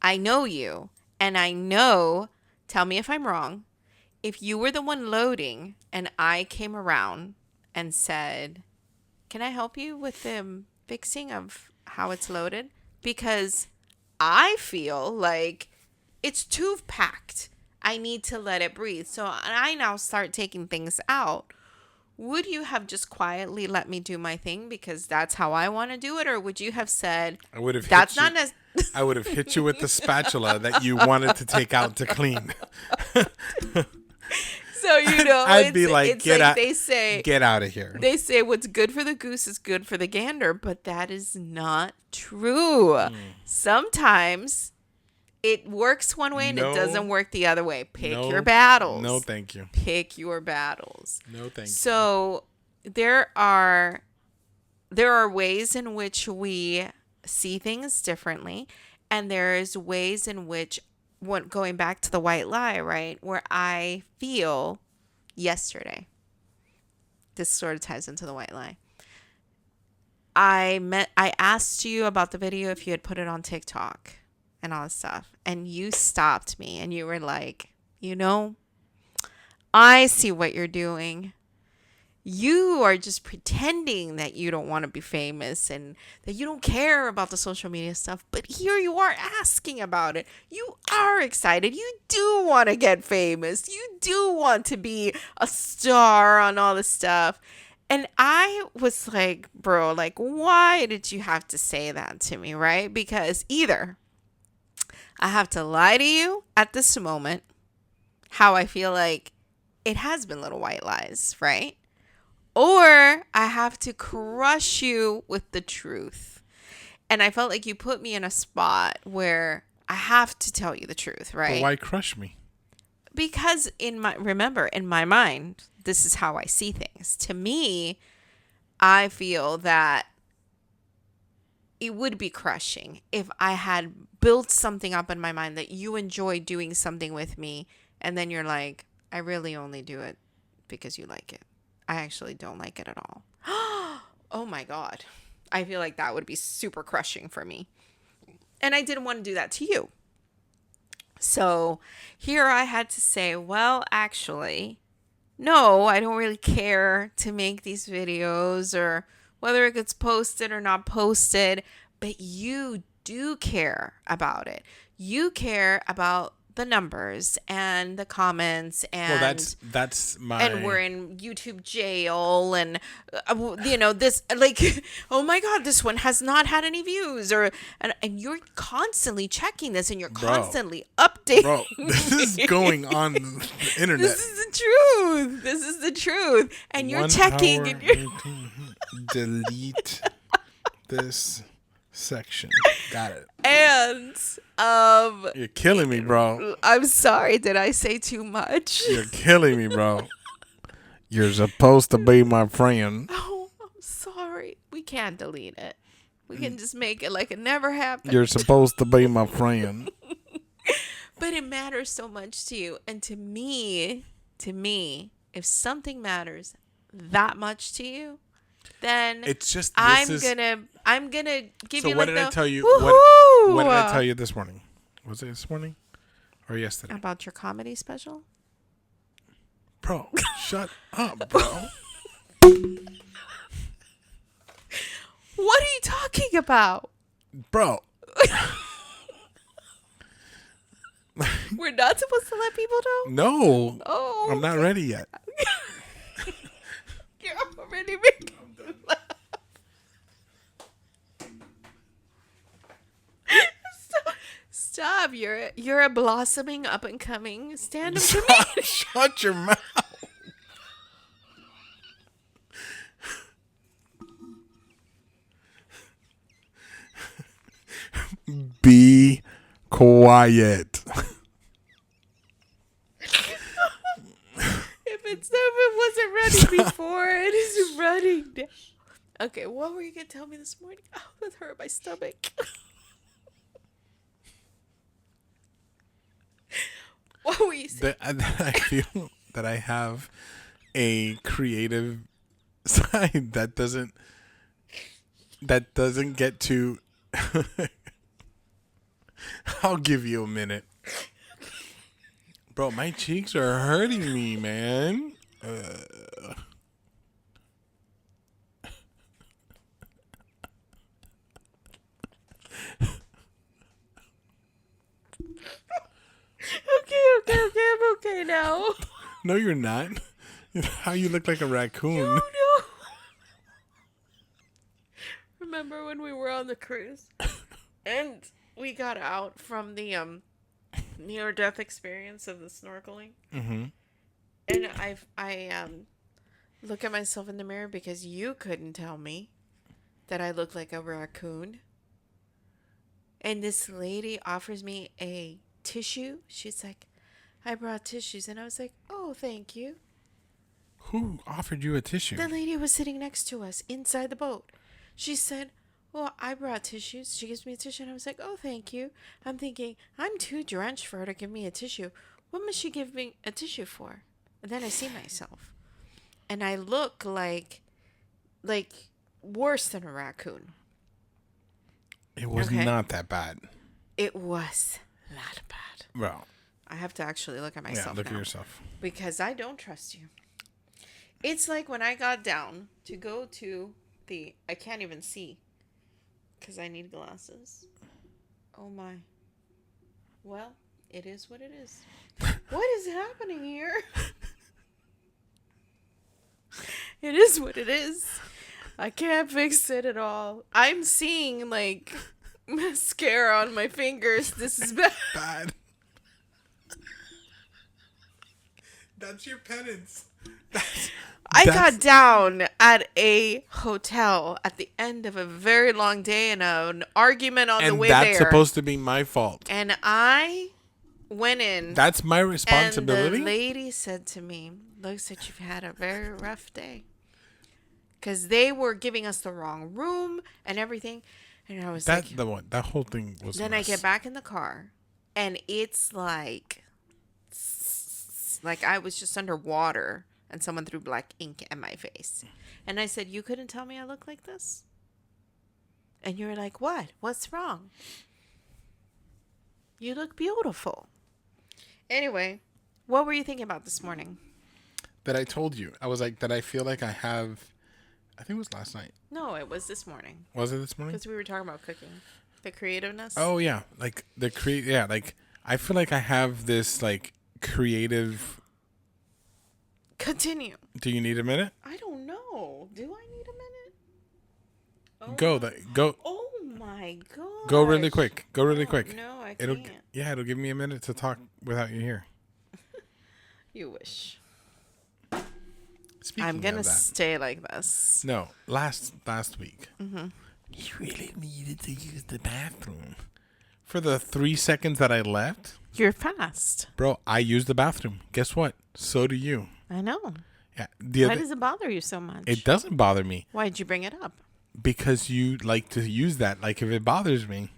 I know you and I know, tell me if I'm wrong, if you were the one loading and I came around and said, can I help you with the fixing of how it's loaded? Because I feel like it's too packed. I need to let it breathe. So I now start taking things out. Would you have just quietly let me do my thing because that's how I want to do it? Or would you have said, I would have that's hit not you, necessary? I would have hit you with the spatula that you wanted to take out to clean. So, you know, I'd be like, it's get like out, they say, get out of here. they say what's good for the goose is good for the gander, but that is not true. Sometimes it works one way and No. it doesn't work the other way. Pick No, your battles. No, thank you. Pick your battles. No, thank you. So there are ways in which we see things differently, and there's ways in which, going back to the white lie, right, where I feel yesterday, this sort of ties into the white lie. I asked you about the video if you had put it on TikTok and all this stuff, and you stopped me and you were like, you know, I see what you're doing. You are just pretending that you don't want to be famous and that you don't care about the social media stuff. But here you are asking about it. You are excited. You do want to get famous. You do want to be a star on all this stuff. And I was like, bro, like, why did you have to say that to me, right? Because either I have to lie to you at this moment, how I feel like it has been little white lies, right? Or I have to crush you with the truth. And I felt like you put me in a spot where I have to tell you the truth, right? But why crush me? Because in my mind, this is how I see things. To me, I feel that it would be crushing if I had built something up in my mind that you enjoy doing something with me, and then you're like, I really only do it because you like it. I actually don't like it at all. Oh my God. I feel like that would be super crushing for me. And I didn't want to do that to you. So here I had to say, well, actually, no, I don't really care to make these videos or whether it gets posted or not posted, but you do care about it. You care about the numbers and the comments and that's my, and we're in YouTube jail and you know this, like, oh my God, this one has not had any views, or and you're constantly checking this and you're constantly updating. Bro, this is going on the internet. This is the truth. This is the truth. And you're checking and you're delete this section. Got it. and You're killing me, bro. I'm sorry, did I say too much? You're killing me, bro. You're supposed to be my friend. Oh, I'm sorry. We can't delete it. We can just make it like it never happened. You're supposed to be my friend. But it matters so much to you. And to me, if something matters that much to you, then It's just I'm gonna give So you what like did I the tell you? woohoo! What did I tell you this morning? Was it this morning or yesterday? About your comedy special? Bro, shut up, bro. What are you talking about? Bro. We're not supposed to let people know? No. Oh, I'm not ready yet. you're already making me laugh. Stop. You're a blossoming up and coming stand-up comedian. Shut your mouth. Be quiet. If it wasn't ready before, it is ready now. Okay, what were you gonna tell me this morning? Oh, that hurt my stomach. What were you saying? That I feel that I have a creative side that doesn't get to. I'll give you a minute. Bro, my cheeks are hurting me, man. Okay, I'm okay now. No, you're not. How you look like a raccoon. Oh no. Remember when we were on the cruise and we got out from the near death experience of the snorkeling? Mm-hmm. And I look at myself in the mirror because you couldn't tell me that I look like a raccoon. And this lady offers me a tissue. She's like, I brought tissues. And I was like, oh, thank you. Who offered you a tissue? The lady was sitting next to us inside the boat. She said, well, I brought tissues. She gives me a tissue. And I was like, oh, thank you. I'm thinking, I'm too drenched for her to give me a tissue. What must she give me a tissue for? And then I see myself. And I look like worse than a raccoon. It was Okay. not that bad. It was not bad. Well, I have to actually look at myself yeah, look now at yourself. because I don't trust you. It's like when I got down to go to I can't even see because I need glasses. Oh my. Well, it is what it is. What is happening here? It is what it is. I can't fix it at all. I'm seeing like mascara on my fingers. This is bad. Bad. That's your penance. I got down at a hotel at the end of a very long day and an argument on the way that's there. supposed to be my fault. And I went in. That's my responsibility. And the lady said to me, looks like you've had a very rough day. Because they were giving us the wrong room and everything. And I was that like... that whole thing was Then I get back in the car. And it's like I was just underwater. And someone threw black ink in my face. And I said, you couldn't tell me I look like this? And you were like, what? What's wrong? You look beautiful. Anyway, what were you thinking about this morning? That I told you. I was like, that I feel like I have... I think it was last night. No, it was this morning. Was it this morning? Because we were talking about cooking. The creativeness. Oh, yeah. Like, yeah, like, I feel like I have this, like, creative... Continue. Do you need a minute? I don't know. Do I need a minute? Oh Go. Oh my god. Go really quick. Go really quick. No, I can't. It'll give me a minute to talk without you here. You wish. Speaking I'm gonna of that, stay like this. no, last week, you really needed to use the bathroom. For the 3 seconds that I left, You're fast. bro, I used the bathroom. Guess what? So do you. I know. Yeah. Why does it bother you so much? It doesn't bother me Why'd you bring it up? because you like to use that. Like if it bothers me,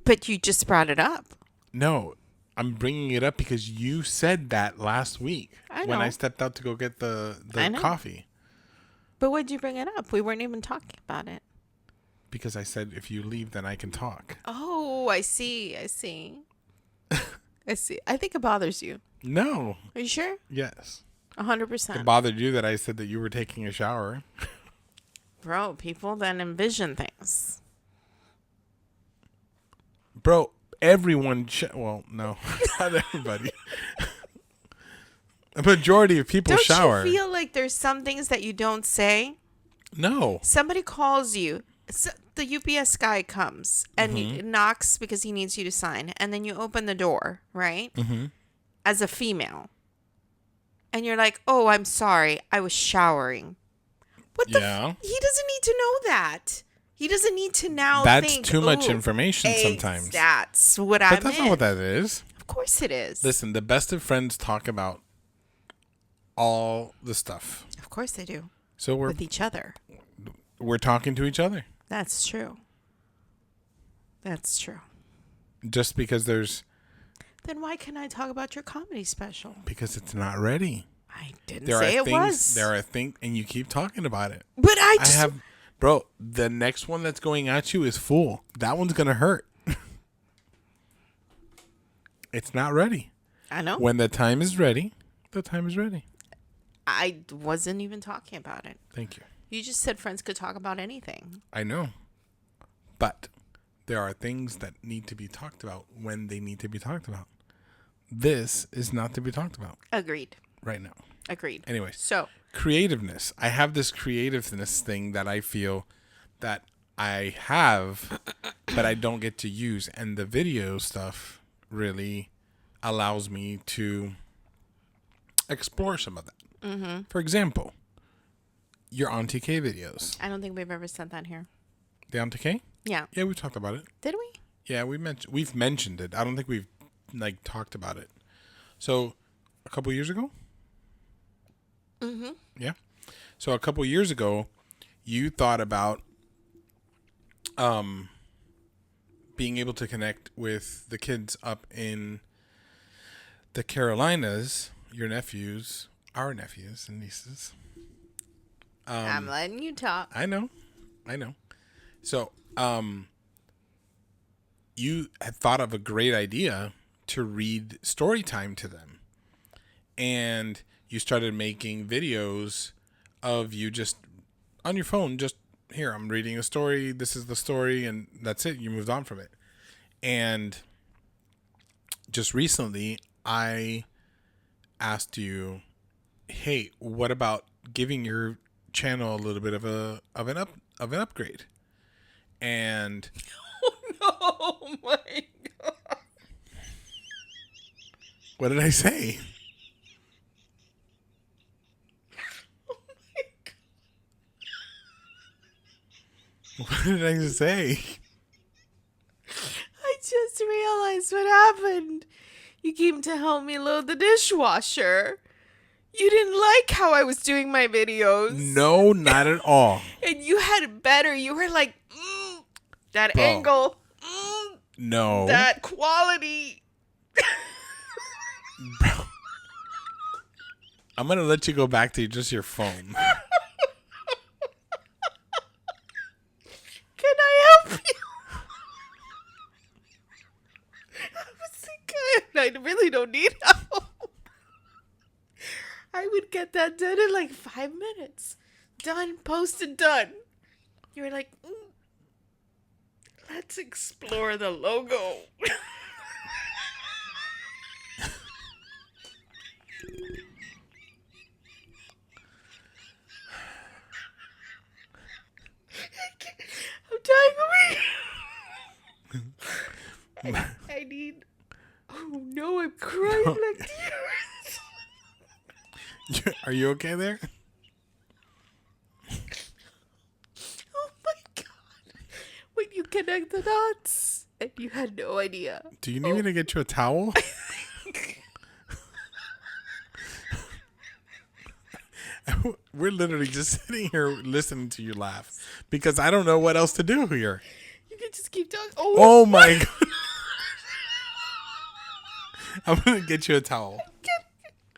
But you just brought it up. no, I'm bringing it up because you said that last week when I know. stepped out to go get the I know. coffee. But why'd you bring it up? We weren't even talking about it. Because I said if you leave, then I can talk. Oh, I see. I see. I see. I think it bothers you. No. Are you sure? Yes. 100%. It bothered you that I said that you were taking a shower. Bro, people then envision things. Bro, everyone... well, no. Not everybody. A majority of people shower. Don't you feel like there's some things that you don't say? No. Somebody calls you. The UPS guy comes and he knocks because he needs you to sign. And then you open the door, right? Mm-hmm. As a female. And you're like, oh, I'm sorry. I was showering. What the Yeah. he doesn't need to know that. He doesn't need to now That's think, too much "Ooh, information sometimes. That's what But I that's meant. not what that is. Of course it is. Listen, the best of friends talk about all the stuff. Of course they do. So With each other. we're talking to each other. That's true. That's true. Just because Then why can't I talk about your comedy special? because it's not ready. I didn't say it was. There are things, and you keep talking about it. But I just... Bro, the next one that's going at you is full. That one's going to hurt. It's not ready. I know. When the time is ready, the time is ready. I wasn't even talking about it. Thank you. You just said friends could talk about anything. I know. But there are things that need to be talked about when they need to be talked about. This is not to be talked about Agreed. right now. Agreed. Anyway, So, creativeness. I have this creativeness thing that I feel that I have, but I don't get to use. And the video stuff really allows me to explore some of that. Mm-hmm. For example, your Auntie K videos. I don't think we've ever said that here. The Auntie K? Yeah. Yeah, we've talked about it. Did we? Yeah, we've mentioned it. I don't think we've talked about it. So, a couple years ago? Mm-hmm. Yeah. So, a couple years ago, you thought about being able to connect with the kids up in the Carolinas, your nephews, our nephews and nieces. I'm letting you talk. I know. So, you had thought of a great idea to read story time to them. And you started making videos of you just on your phone, just here, I'm reading a story. This is the story. And that's it. You moved on from it. And just recently, I asked you, hey, what about giving your channel a little bit of an upgrade? And Oh my God. what did I say? Oh my God. What did I say? I just realized what happened. You came to help me load the dishwasher. You didn't like how I was doing my videos. No, not at all. And you had it better. You were like, that Bro. angle. No. That quality. Bro. I'm going to let you go back to just your phone. Can I help you? I was thinking, I really don't need help. I would get that done in like 5 minutes. Done, posted, done. You were like, let's explore the logo. I'm dying over here. I need. Oh no, I'm crying like tears. Are you okay there? Oh my God. When you connect the dots and you had no idea. Do you need me to get you a towel? We're literally just sitting here listening to you laugh because I don't know what else to do here. You can just keep talking. Oh my God. I'm going to get you a towel.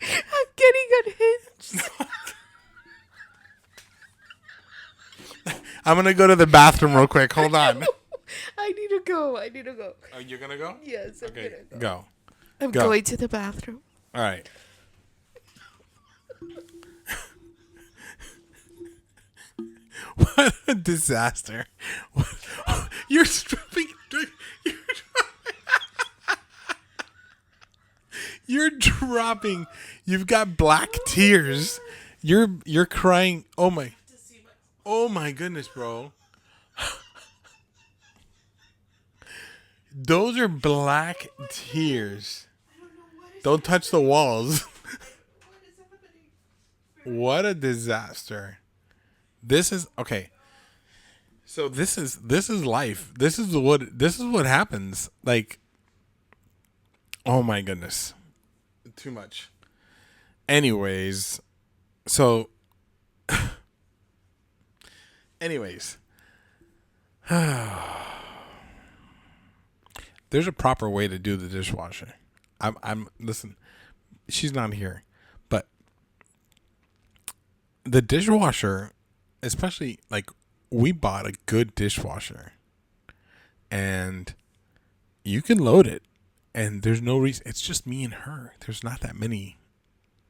I'm getting unhinged. I'm going to go to the bathroom real quick. Hold on. I need to go. Oh, you're going to go? Yes, I'm Okay, gonna go. I'm Go. going to the bathroom. All right. What a disaster. You're stripping. You're dropping. You've got black tears. You're crying. Oh my goodness, bro. Those are black tears. Don't touch the walls. What a disaster. This is okay. So this is life. This is what happens. Like, oh my goodness, too much. Anyways, so, anyways, there's a proper way to do the dishwasher. Listen. She's not here, but the dishwasher, especially like we bought a good dishwasher, and you can load it, and there's no reason. It's just me and her. There's not that many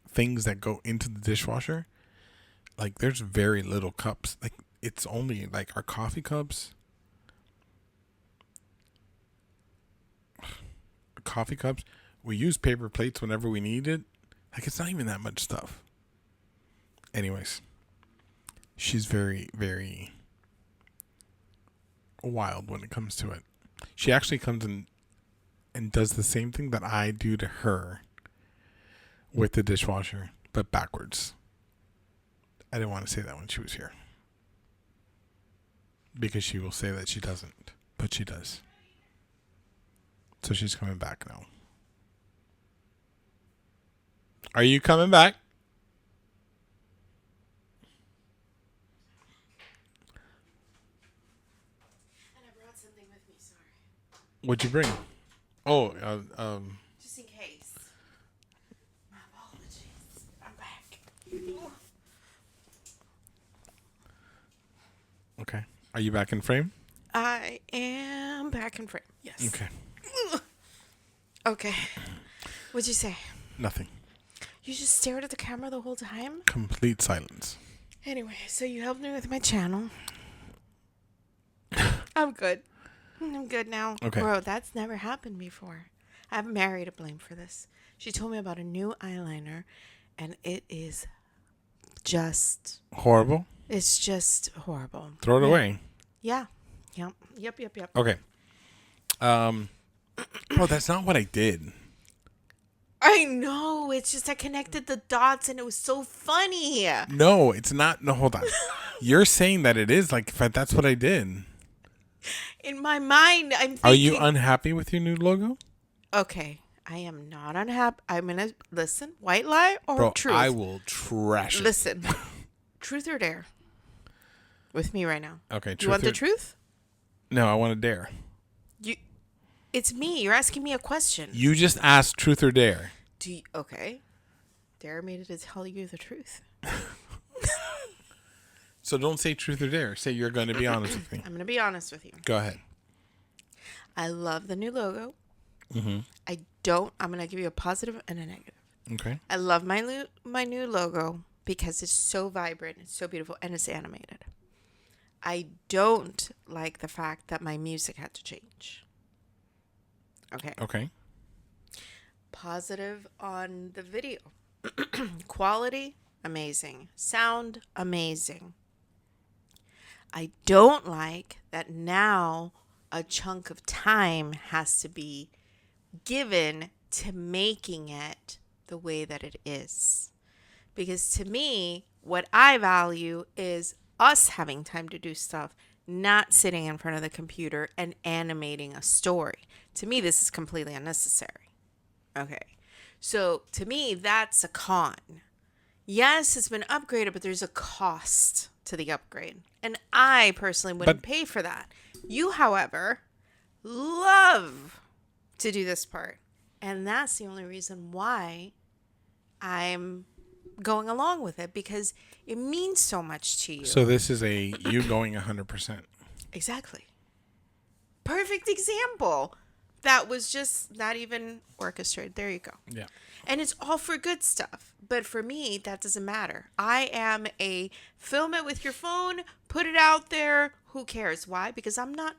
things that go into the dishwasher. Like there's very little cups. Like it's only like our coffee cups. Coffee cups. We use paper plates whenever we need it. Like it's not even that much stuff. Anyways, she's very, very wild when it comes to it. She actually comes in and does the same thing that I do to her with the dishwasher, but backwards. I didn't want to say that when she was here, because she will say that she doesn't, but she does. So she's coming back now. Are you coming back? And I brought something with me, sorry. What'd you bring? Oh, Just in case. My apologies. I'm back. okay. Are you back in frame? I am back in frame. Yes. Okay. Okay. What'd you say? Nothing. You just stared at the camera the whole time? Complete silence. Anyway, so you helped me with my channel. I'm good. I'm good now. Okay. Bro, that's never happened before. I have Mary to blame for this. She told me about a new eyeliner, and it is just... Horrible? It's just horrible. Throw it away. Yeah. Yep. Okay. Bro, that's not what I did. I know. It's just I connected the dots, and it was so funny. No, it's not. No, hold on. You're saying that it is like if that's what I did. In my mind, I'm thinking... Are you unhappy with your new logo? Okay. I am not unhappy. I'm going to... Listen. White lie or Bro, truth? I will trash it. Listen. Truth or dare? With me right now. Okay, Do you want the truth? No, I want a dare. It's me. You're asking me a question. You just asked truth or dare. Okay. Dare me to tell you the truth. So don't say truth or dare. Say you're going to be honest with me. I'm going to be honest with you. Go ahead. I love the new logo. Mm-hmm. I'm going to give you a positive and a negative. Okay. I love my new logo because it's so vibrant, it's so beautiful, and it's animated. I don't like the fact that my music had to change. Okay. Positive on the video. Quality, amazing. Sound, amazing. I don't like that now a chunk of time has to be given to making it the way that it is. Because to me, what I value is us having time to do stuff, not sitting in front of the computer and animating a story. To me, this is completely unnecessary. Okay. So to me, that's a con. Yes, it's been upgraded, but there's a cost to the upgrade. And I personally wouldn't pay for that. You, however, love to do this part. And that's the only reason why I'm going along with it, because it means so much to you. So this is you going 100%. Exactly. Perfect example. That was just not even orchestrated. There you go. Yeah. And it's all for good stuff. But for me, that doesn't matter. I am a film it with your phone, put it out there. Who cares? Why? Because I'm not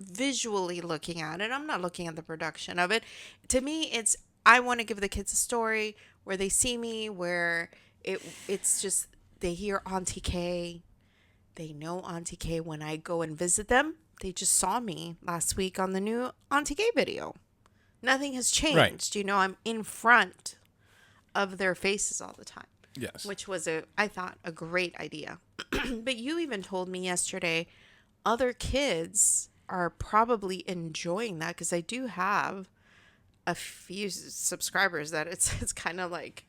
visually looking at it. I'm not looking at the production of it. To me, it's I want to give the kids a story where they see me, where it's just they hear Auntie K. They know Auntie K when I go and visit them. They just saw me last week on the new Auntie K video. Nothing has changed. Right. You know, I'm in front of their faces all the time. Yes. Which was I thought, a great idea. But you even told me yesterday other kids are probably enjoying that, because I do have a few subscribers that it's kind of like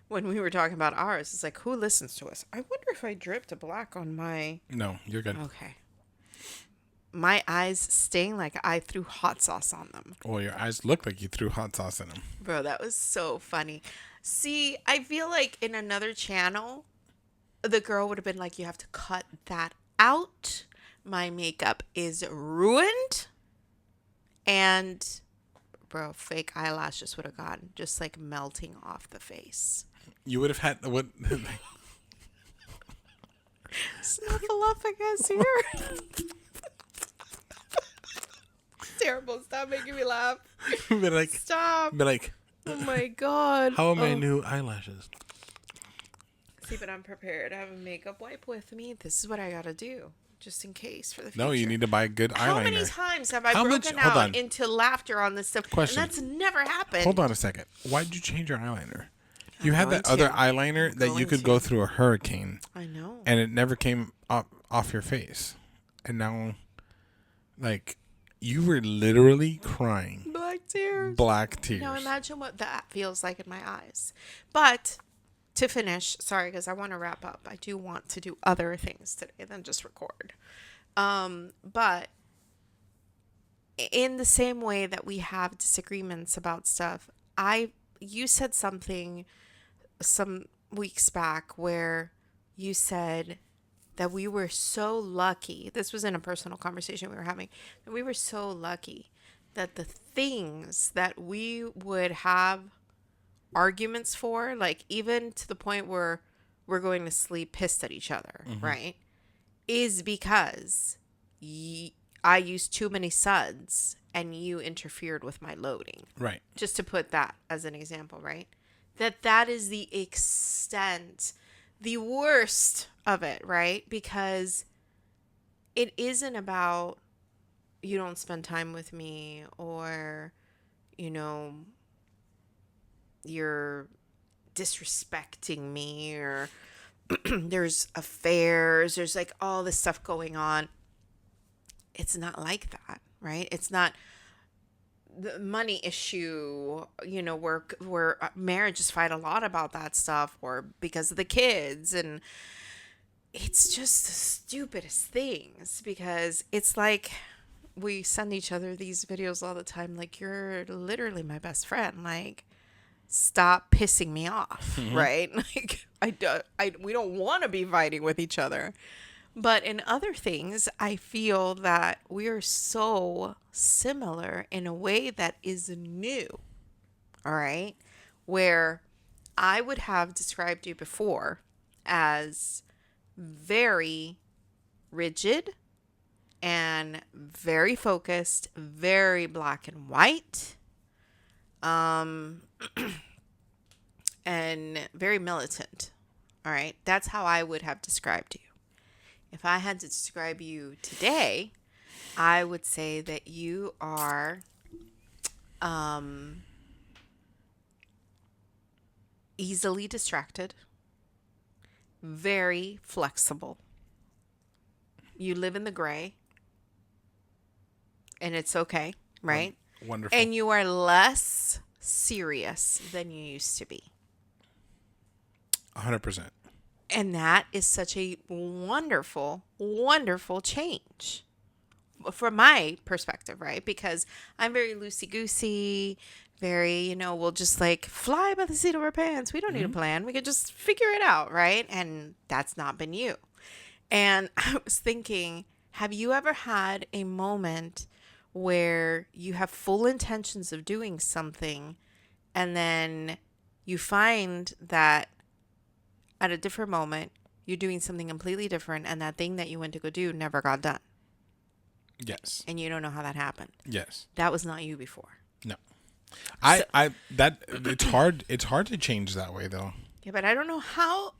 when we were talking about ours, it's like, who listens to us? I wonder if I dripped a black on my. No, you're good. Okay. My eyes sting like I threw hot sauce on them. Well, your eyes look like you threw hot sauce in them. Bro, that was so funny. See, I feel like in another channel, the girl would have been like, you have to cut that out. My makeup is ruined. And, bro, fake eyelashes would have gone just like melting off the face. You would have had what? Snuffleupagus here. Terrible. Stop making me laugh. Be like, Stop. be like, Oh my God. how are my new eyelashes? See, but I'm prepared. I have a makeup wipe with me. This is what I gotta do, just in case for the future. No, you need to buy a good How eyeliner. many times have I How broken much- hold out on. into laughter on this stuff? Question. And that's never happened. Hold on a second. Why did you change your eyeliner? You I'm had going that other to. eyeliner that you Going could to. go through a hurricane, I know. and it never came off your face. And now, like, you were literally crying Black tears. black tears. Now imagine what that feels like in my eyes. But to finish, sorry, because I want to wrap up. I do want to do other things today than just record. But in the same way that we have disagreements about stuff, you said something some weeks back where you said that we were so lucky. This was in a personal conversation we were having. That we were so lucky that the things that we would have arguments for, like even to the point where we're going to sleep pissed at each other, right? Is because I used too many suds and you interfered with my loading. Right. Just to put that as an example, right? That is the extent, the worst of it, right? Because it isn't about you don't spend time with me, or, you know, you're disrespecting me, or there's affairs, there's like all this stuff going on. It's not like that, right? It's not the money issue, you know, where marriages fight a lot about that stuff, or because of the kids. And it's just the stupidest things, because it's like we send each other these videos all the time, like, you're literally my best friend, like, stop pissing me off, right? Like, we don't want to be fighting with each other. But in other things, I feel that we are so similar in a way that is new. All right. Where I would have described you before as very rigid and very focused, very black and white, and very militant. All right. That's how I would have described you. If I had to describe you today, I would say that you are easily distracted, very flexible. You live in the gray, and it's okay, right? Wonderful. And you are less serious than you used to be. 100%. And that is such a wonderful, wonderful change from my perspective, right? Because I'm very loosey-goosey, very, you know, we'll just like fly by the seat of our pants. We don't need a plan. We could just figure it out, right? And that's not been you. And I was thinking, have you ever had a moment where you have full intentions of doing something, and then you find that at a different moment, you're doing something completely different, and that thing that you went to go do never got done? Yes. And you don't know how that happened. Yes. That was not you before. No. It's hard to change that way though. Yeah, but I don't know how.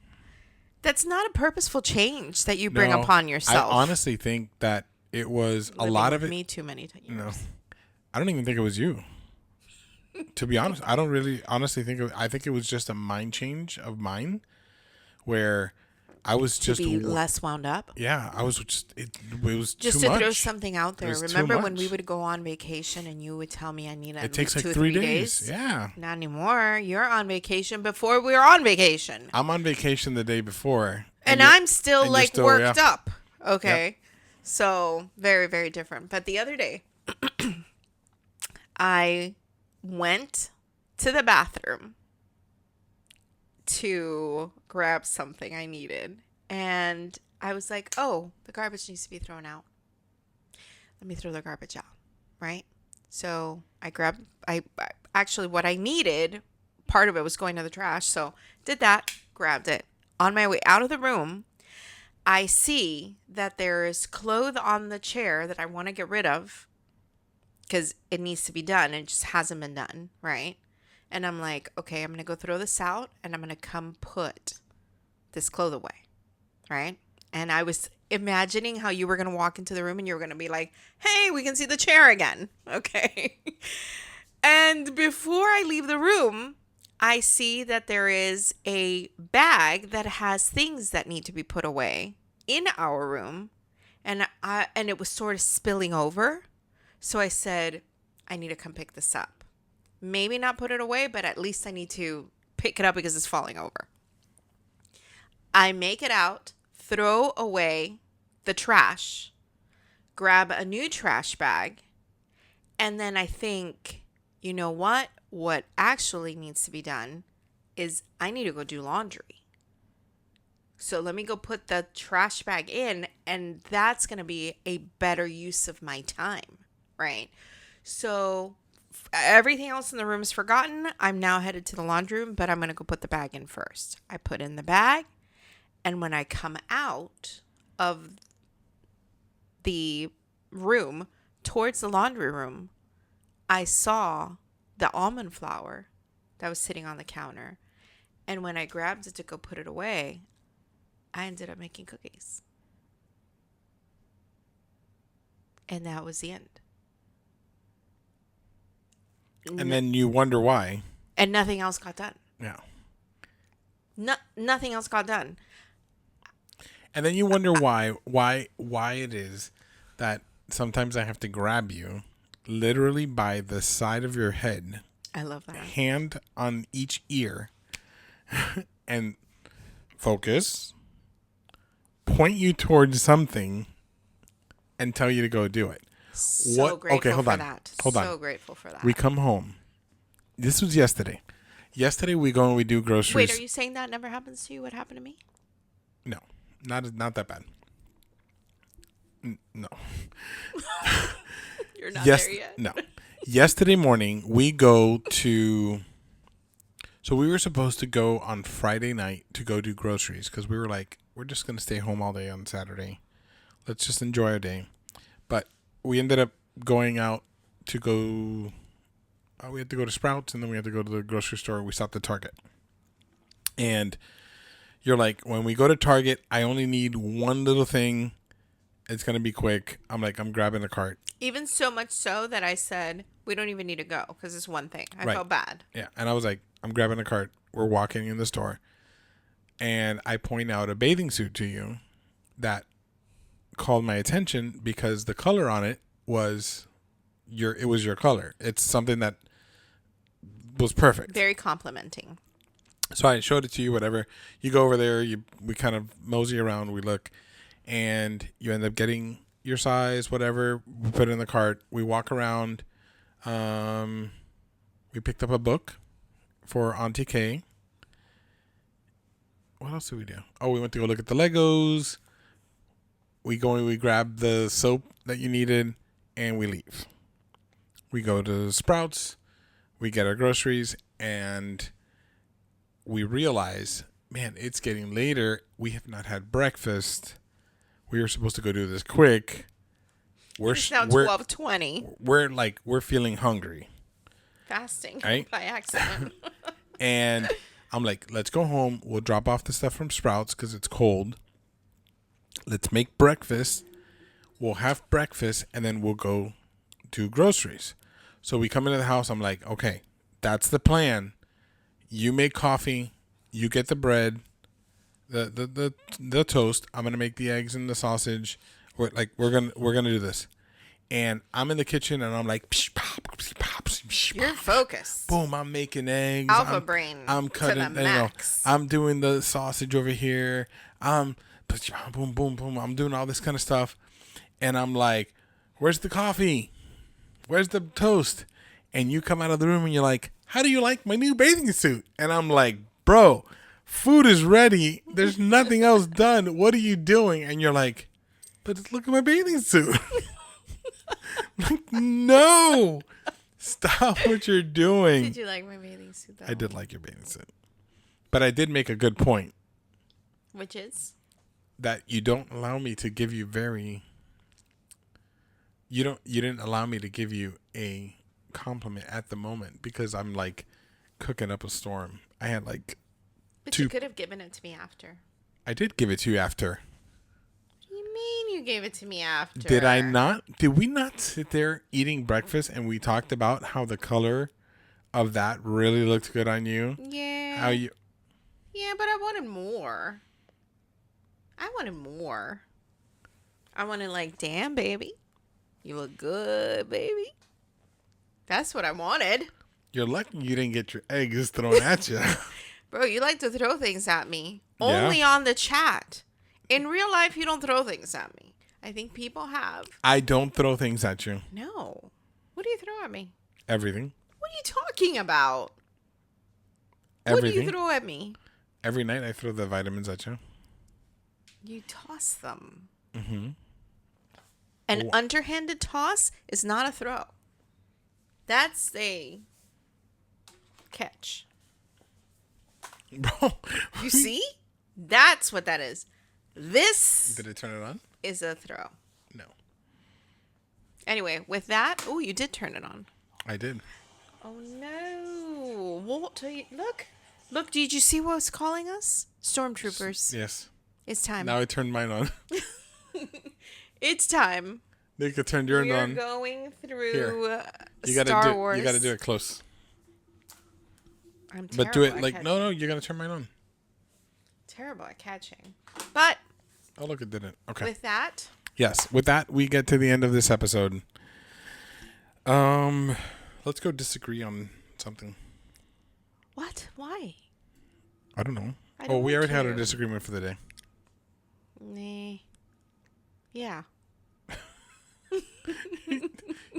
That's not a purposeful change that you bring No, upon yourself. I honestly think that it was Living a lot with of it. me too many times. No, I don't even think it was you. To be honest, I don't really honestly think I think it was just a mind change of mine, where I was to just be less wound up. yeah. I was just it was Just too to much. throw something out It there. was too Remember when we much. would go on vacation and you would tell me I need It at takes least like 2 or 3 3 days. days? Yeah. Not anymore. You're on vacation before we were on vacation. I'm on vacation the day before, And you're I'm still and you're like still worked yeah. up. Okay. So very, very different. But the other day, I went to the bathroom to grab something I needed. And I was like, oh, the garbage needs to be thrown out. Let me throw the garbage out. Right? So I actually, what I needed, part of it was going to the trash. So did that, grabbed it. On my way out of the room, I see that there is clothes on the chair that I want to get rid of because it needs to be done. It just hasn't been done, right? And I'm like, okay, I'm going to go throw this out and I'm going to come put this clothes away, right? And I was imagining how you were going to walk into the room and you were going to be like, hey, we can see the chair again. Okay. And before I leave the room, I see that there is a bag that has things that need to be put away in our room. And it was sort of spilling over. So I said, I need to come pick this up. Maybe not put it away, but at least I need to pick it up because it's falling over. I make it out, throw away the trash, grab a new trash bag, and then I think, you know what? What actually needs to be done is I need to go do laundry. So let me go put the trash bag in, and that's going to be a better use of my time, right? So everything else in the room is forgotten. I'm now headed to the laundry room, but I'm going to go put the bag in first. I put in the bag, and when I come out of the room towards the laundry room, I saw the almond flour that was sitting on the counter. And when I grabbed it to go put it away, I ended up making cookies. And that was the end. And then you wonder why. And nothing else got done. Yeah. Nothing else got done. And then you wonder why it is that sometimes I have to grab you literally by the side of your head, I love that. hand on each ear, and focus, point you towards something, and tell you to go do it. So grateful Okay, hold for on. that. Hold on. So grateful for that. We come home. This was yesterday. Yesterday we go and we do groceries. Wait, are you saying that never happens to you? What happened to me? No, not that bad. No. You're not there yet. No. Yesterday morning we go to. So we were supposed to go on Friday night to go do groceries because we were like, we're just gonna stay home all day on Saturday. Let's just enjoy our day. But we ended up going out to go. We had to go to Sprouts and then we had to go to the grocery store. We stopped at Target. And you're like, when we go to Target, I only need one little thing. It's going to be quick. I'm like, I'm grabbing a cart. Even so much so that I said, we don't even need to go because it's one thing. I Right. felt bad. Yeah. And I was like, I'm grabbing a cart. We're walking in the store. And I point out a bathing suit to you that called my attention because the color on it was your color. It's something that was perfect. Very complimenting. So I showed it to you, whatever. You go over there, we kind of mosey around, we look, and you end up getting your size, whatever. We put it in the cart. We walk around. We picked up a book for Auntie K. What else did we do? Oh, we went to go look at the Legos. We go and we grab the soap that you needed, and we leave. We go to Sprouts. We get our groceries, and we realize, man, it's getting later. We have not had breakfast. We were supposed to go do this quick. It's now 12:20. We're feeling hungry. Fasting Right? by accident. And I'm like, let's go home. We'll drop off the stuff from Sprouts because it's cold. Let's make breakfast. We'll have breakfast, and then we'll go do groceries. So we come into the house. I'm like, okay, that's the plan. You make coffee. You get the bread. the toast. I'm gonna make the eggs and the sausage. We're gonna do this. And I'm in the kitchen and I'm like, psh, pop, psh, pop, psh, psh, You're pop. focused. Boom! I'm making eggs. Alpha brain I'm to cutting. the max. I'm doing the sausage over here. Boom, boom, boom. I'm doing all this kind of stuff, and I'm like, "Where's the coffee? Where's the toast?" And you come out of the room and you're like, "How do you like my new bathing suit?" And I'm like, "Bro, food is ready. There's nothing else done. What are you doing?" And you're like, "But look at my bathing suit." Like, no, stop what you're doing. Did you like my bathing suit though? I did like your bathing suit, but I did make a good point Which is? that you don't allow me to give you you didn't allow me to give you a compliment at the moment because I'm like cooking up a storm. I had like But you could have given it to me after. I did give it to you after. What do you mean you gave it to me after? Did I not? Did we not sit there eating breakfast and we talked about how the color of that really looked good on you? Yeah. How you Yeah, but I wanted more. I wanted like, damn, baby. You look good, baby. That's what I wanted. You're lucky you didn't get your eggs thrown at you. Bro, you like to throw things at me. Yeah. Only on the chat. In real life, you don't throw things at me. I think people have. I don't throw things at you. No. What do you throw at me? Everything. What are you talking about? What Everything. do you throw at me? Every night I throw the vitamins at you. You toss them. Mm-hmm. An underhanded toss is not a throw. That's a catch. Bro. You see? That's what that is. This Did it turn it on? is a throw. No. Anyway, with that, oh, you did turn it on. I did. Oh no! Walt, look! Did you see what was calling us? Stormtroopers. Yes. It's time. Now I turned mine on. It's time. Nika turned yours We're on. going through Here. Star Wars. You gotta do it close. I'm terrible But do it at like catching. no, you gotta turn mine on. Terrible at catching. But Oh look, it didn't. Okay. with that, Yes. With that, we get to the end of this episode. Let's go disagree on something. what? Why? I don't know. I don't We want already had to. our disagreement for the day. Nah. Yeah.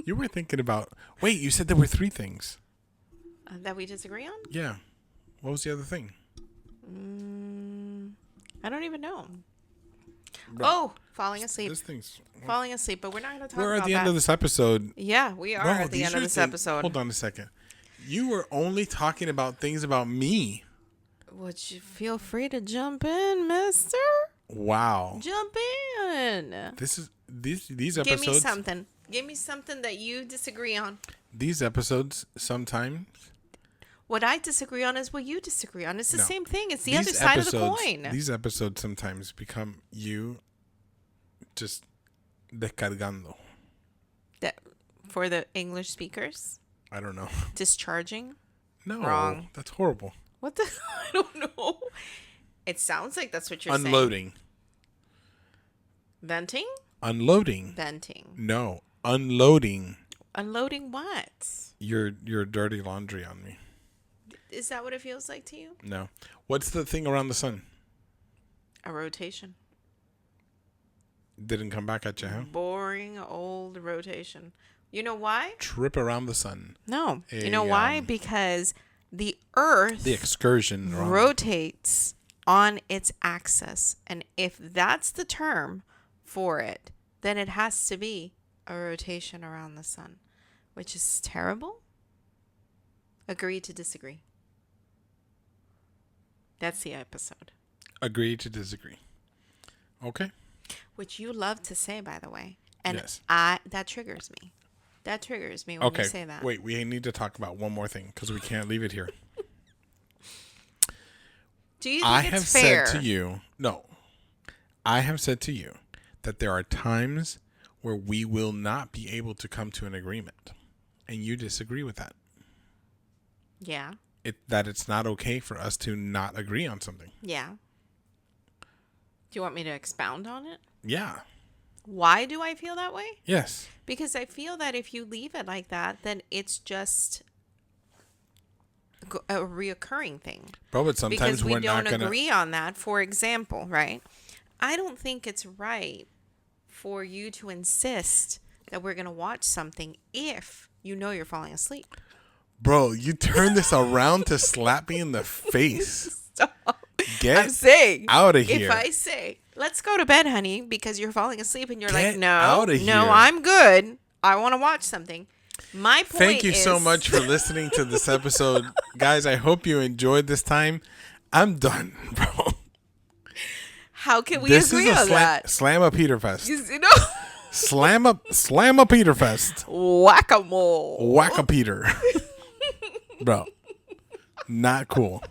You were thinking about. Wait, you said there were 3 things. That we disagree on? Yeah. What was the other thing? I don't even know. Bro, Oh, falling asleep. This thing's. Falling asleep, but we're not going to talk We're about at the that. end of this episode. Yeah, we are Bro, at the these end of are this things- episode. Hold on a second. You were only talking about things about me. Would you feel free to jump in, mister? Wow. Jump in. This is these Give episodes. me something. Give me something that you disagree on. These episodes sometimes. What I disagree on is what you disagree on. It's the No. same thing. It's the These other side of the episodes- coin. These episodes sometimes become you just descargando. That for the English speakers, I don't know. discharging. No, Wrong. That's horrible. What the? I don't know. It sounds like that's what you're saying. Unloading. Venting? Unloading. Venting. No, unloading Unloading what? your dirty laundry on me. Is that what it feels like to you? No. What's the thing around the sun? A rotation. Didn't come back at you, huh? Boring old rotation. You know why? Trip around the sun. No. You know why? Because the Earth The excursion. Around rotates on its axis. And if that's the term for it, then it has to be a rotation around the sun, which is terrible. Agree to disagree. That's the episode. Agree to disagree. Okay. Which you love to say, by the way. And Yes. that triggers me. That triggers me when Okay. you say that. Wait, we need to talk about one more thing because we can't leave it here. Do you think I it's have fair? said to you, no. I have said to you that there are times where we will not be able to come to an agreement. And you disagree with that. Yeah. That it's not okay for us to not agree on something. Yeah. Do you want me to expound on it? Yeah. Why do I feel that way? Yes. Because I feel that if you leave it like that, then it's just a reoccurring thing. Bro, but sometimes Because we we're don't not gonna. agree on that. For example, right? I don't think it's right for you to insist that we're going to watch something if you know you're falling asleep. Bro, you turn this around to slap me in the face. Stop. Get I'm saying out of here. If I say, let's go to bed, honey, because you're falling asleep and you're like, Get no, outta no, here. I'm good. I want to watch something. My point Thank you is, so much for listening to this episode. Guys, I hope you enjoyed this time. I'm done, bro. How can we This agree is a on that? slam a Peter Fest. You know? Slam a Peter Fest. Whack-a-mole. Whack a Peter. Bro. Not cool.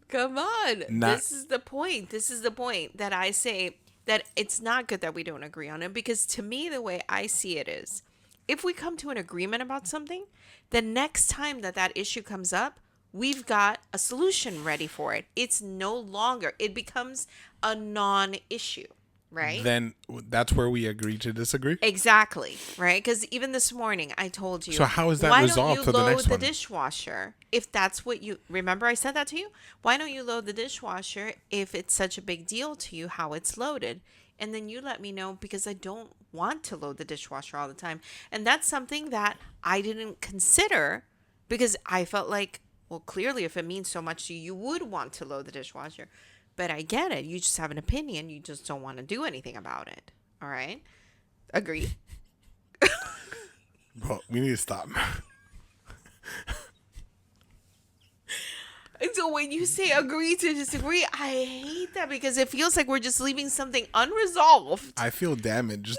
Come on. This is the point. This is the point that I say that it's not good that we don't agree on it, because to me, the way I see it is, if we come to an agreement about something, the next time that issue comes up, we've got a solution ready for it. It's no longer, it becomes a non-issue, right? Then that's where we agree to disagree. Exactly, right? Because even this morning, I told you. So how is that why resolved don't for you the load next one? the dishwasher if that's what you remember? I said that to you. Why don't you load the dishwasher if it's such a big deal to you how it's loaded? And then you let me know, because I don't want to load the dishwasher all the time, and that's something that I didn't consider, because I felt like, well, clearly, if it means so much to you, you would want to load the dishwasher. But I get it. You just have an opinion. You just don't want to do anything about it. All right? Agree? Bro, we need to stop. And so when you say agree to disagree, I hate that, because it feels like we're just leaving something unresolved. I feel damaged.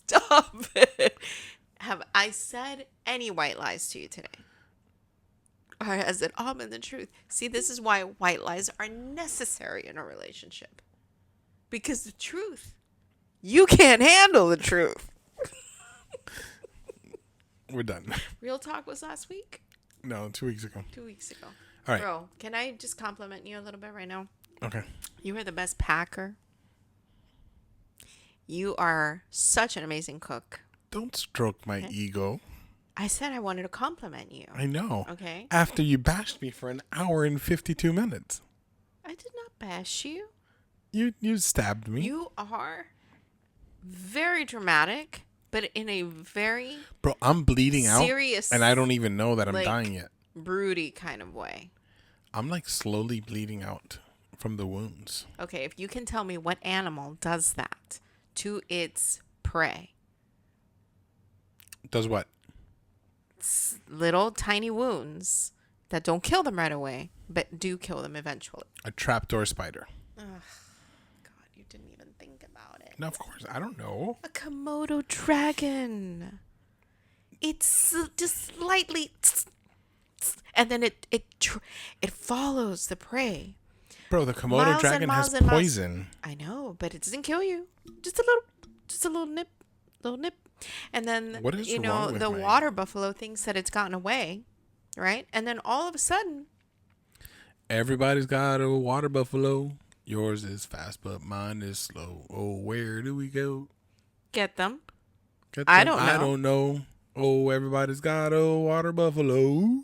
Stop it. Have I said any white lies to you today? Or has it all been the truth? See, this is why white lies are necessary in a relationship. Because the truth, you can't handle the truth. We're done. Real talk was last week? No, 2 weeks ago. 2 weeks ago. All right. Bro, can I just compliment you a little bit right now? Okay. You are the best packer. You are such an amazing cook. Don't stroke my ego. I said I wanted to compliment you. I know. Okay. After you bashed me for an hour and 52 minutes. I did not bash you. You stabbed me. You are very dramatic, but in a very Bro, I'm bleeding out. serious, And I don't even know that I'm like, dying yet. broody kind of way. I'm like slowly bleeding out from the wounds. Okay, if you can tell me what animal does that to its prey. Does what? Little tiny wounds that don't kill them right away, but do kill them eventually. A trapdoor spider. God, you didn't even think about it. No, of course. I don't know. A Komodo dragon. It's just slightly, and then it follows the prey. Bro, the Komodo Miles and dragon miles has and miles. poison. I know, but it doesn't kill you. Just a little nip. And then, What is you know, wrong with the my- water buffalo thinks that it's gotten away, right? And then all of a sudden, Everybody's got a water buffalo. Yours is fast, but mine is slow. Oh, where do we go? get them. Get I them? don't know. I don't know. Oh, everybody's got a water buffalo.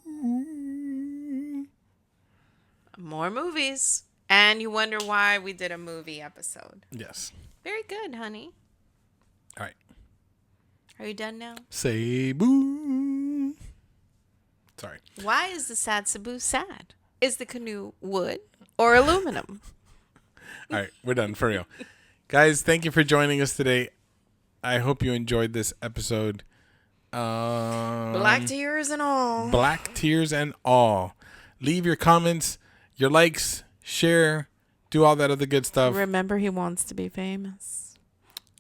More movies. And you wonder why we did a movie episode. Yes. Very good, honey. All right. Are you done now? Say boo. Sorry. Why is the sad Cebu sad? Is the canoe wood or aluminum? All right. We're done for real. Guys, thank you for joining us today. I hope you enjoyed this episode. Black tears and all. Black tears and all. Leave your comments, your likes, share, do all that other good stuff. Remember, he wants to be famous.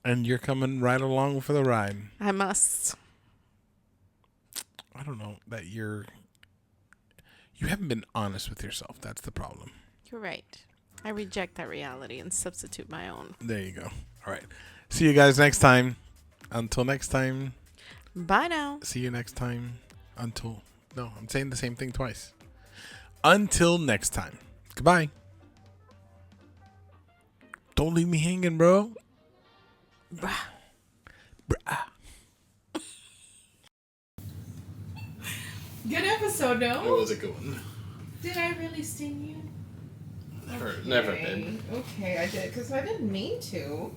And you're coming right along for the ride. I must. I don't know that you haven't been honest with yourself. That's the problem. You're right. I reject that reality and substitute my own. There you go. All right. See you guys next time. Until next time. Bye now. See you next time. No, I'm saying the same thing twice. Until next time. Goodbye. Don't leave me hanging, bro. Bruh. Bruh. Good episode, It no? was a good one. Did I really sting you? Never been. Okay, I did, because I didn't mean to.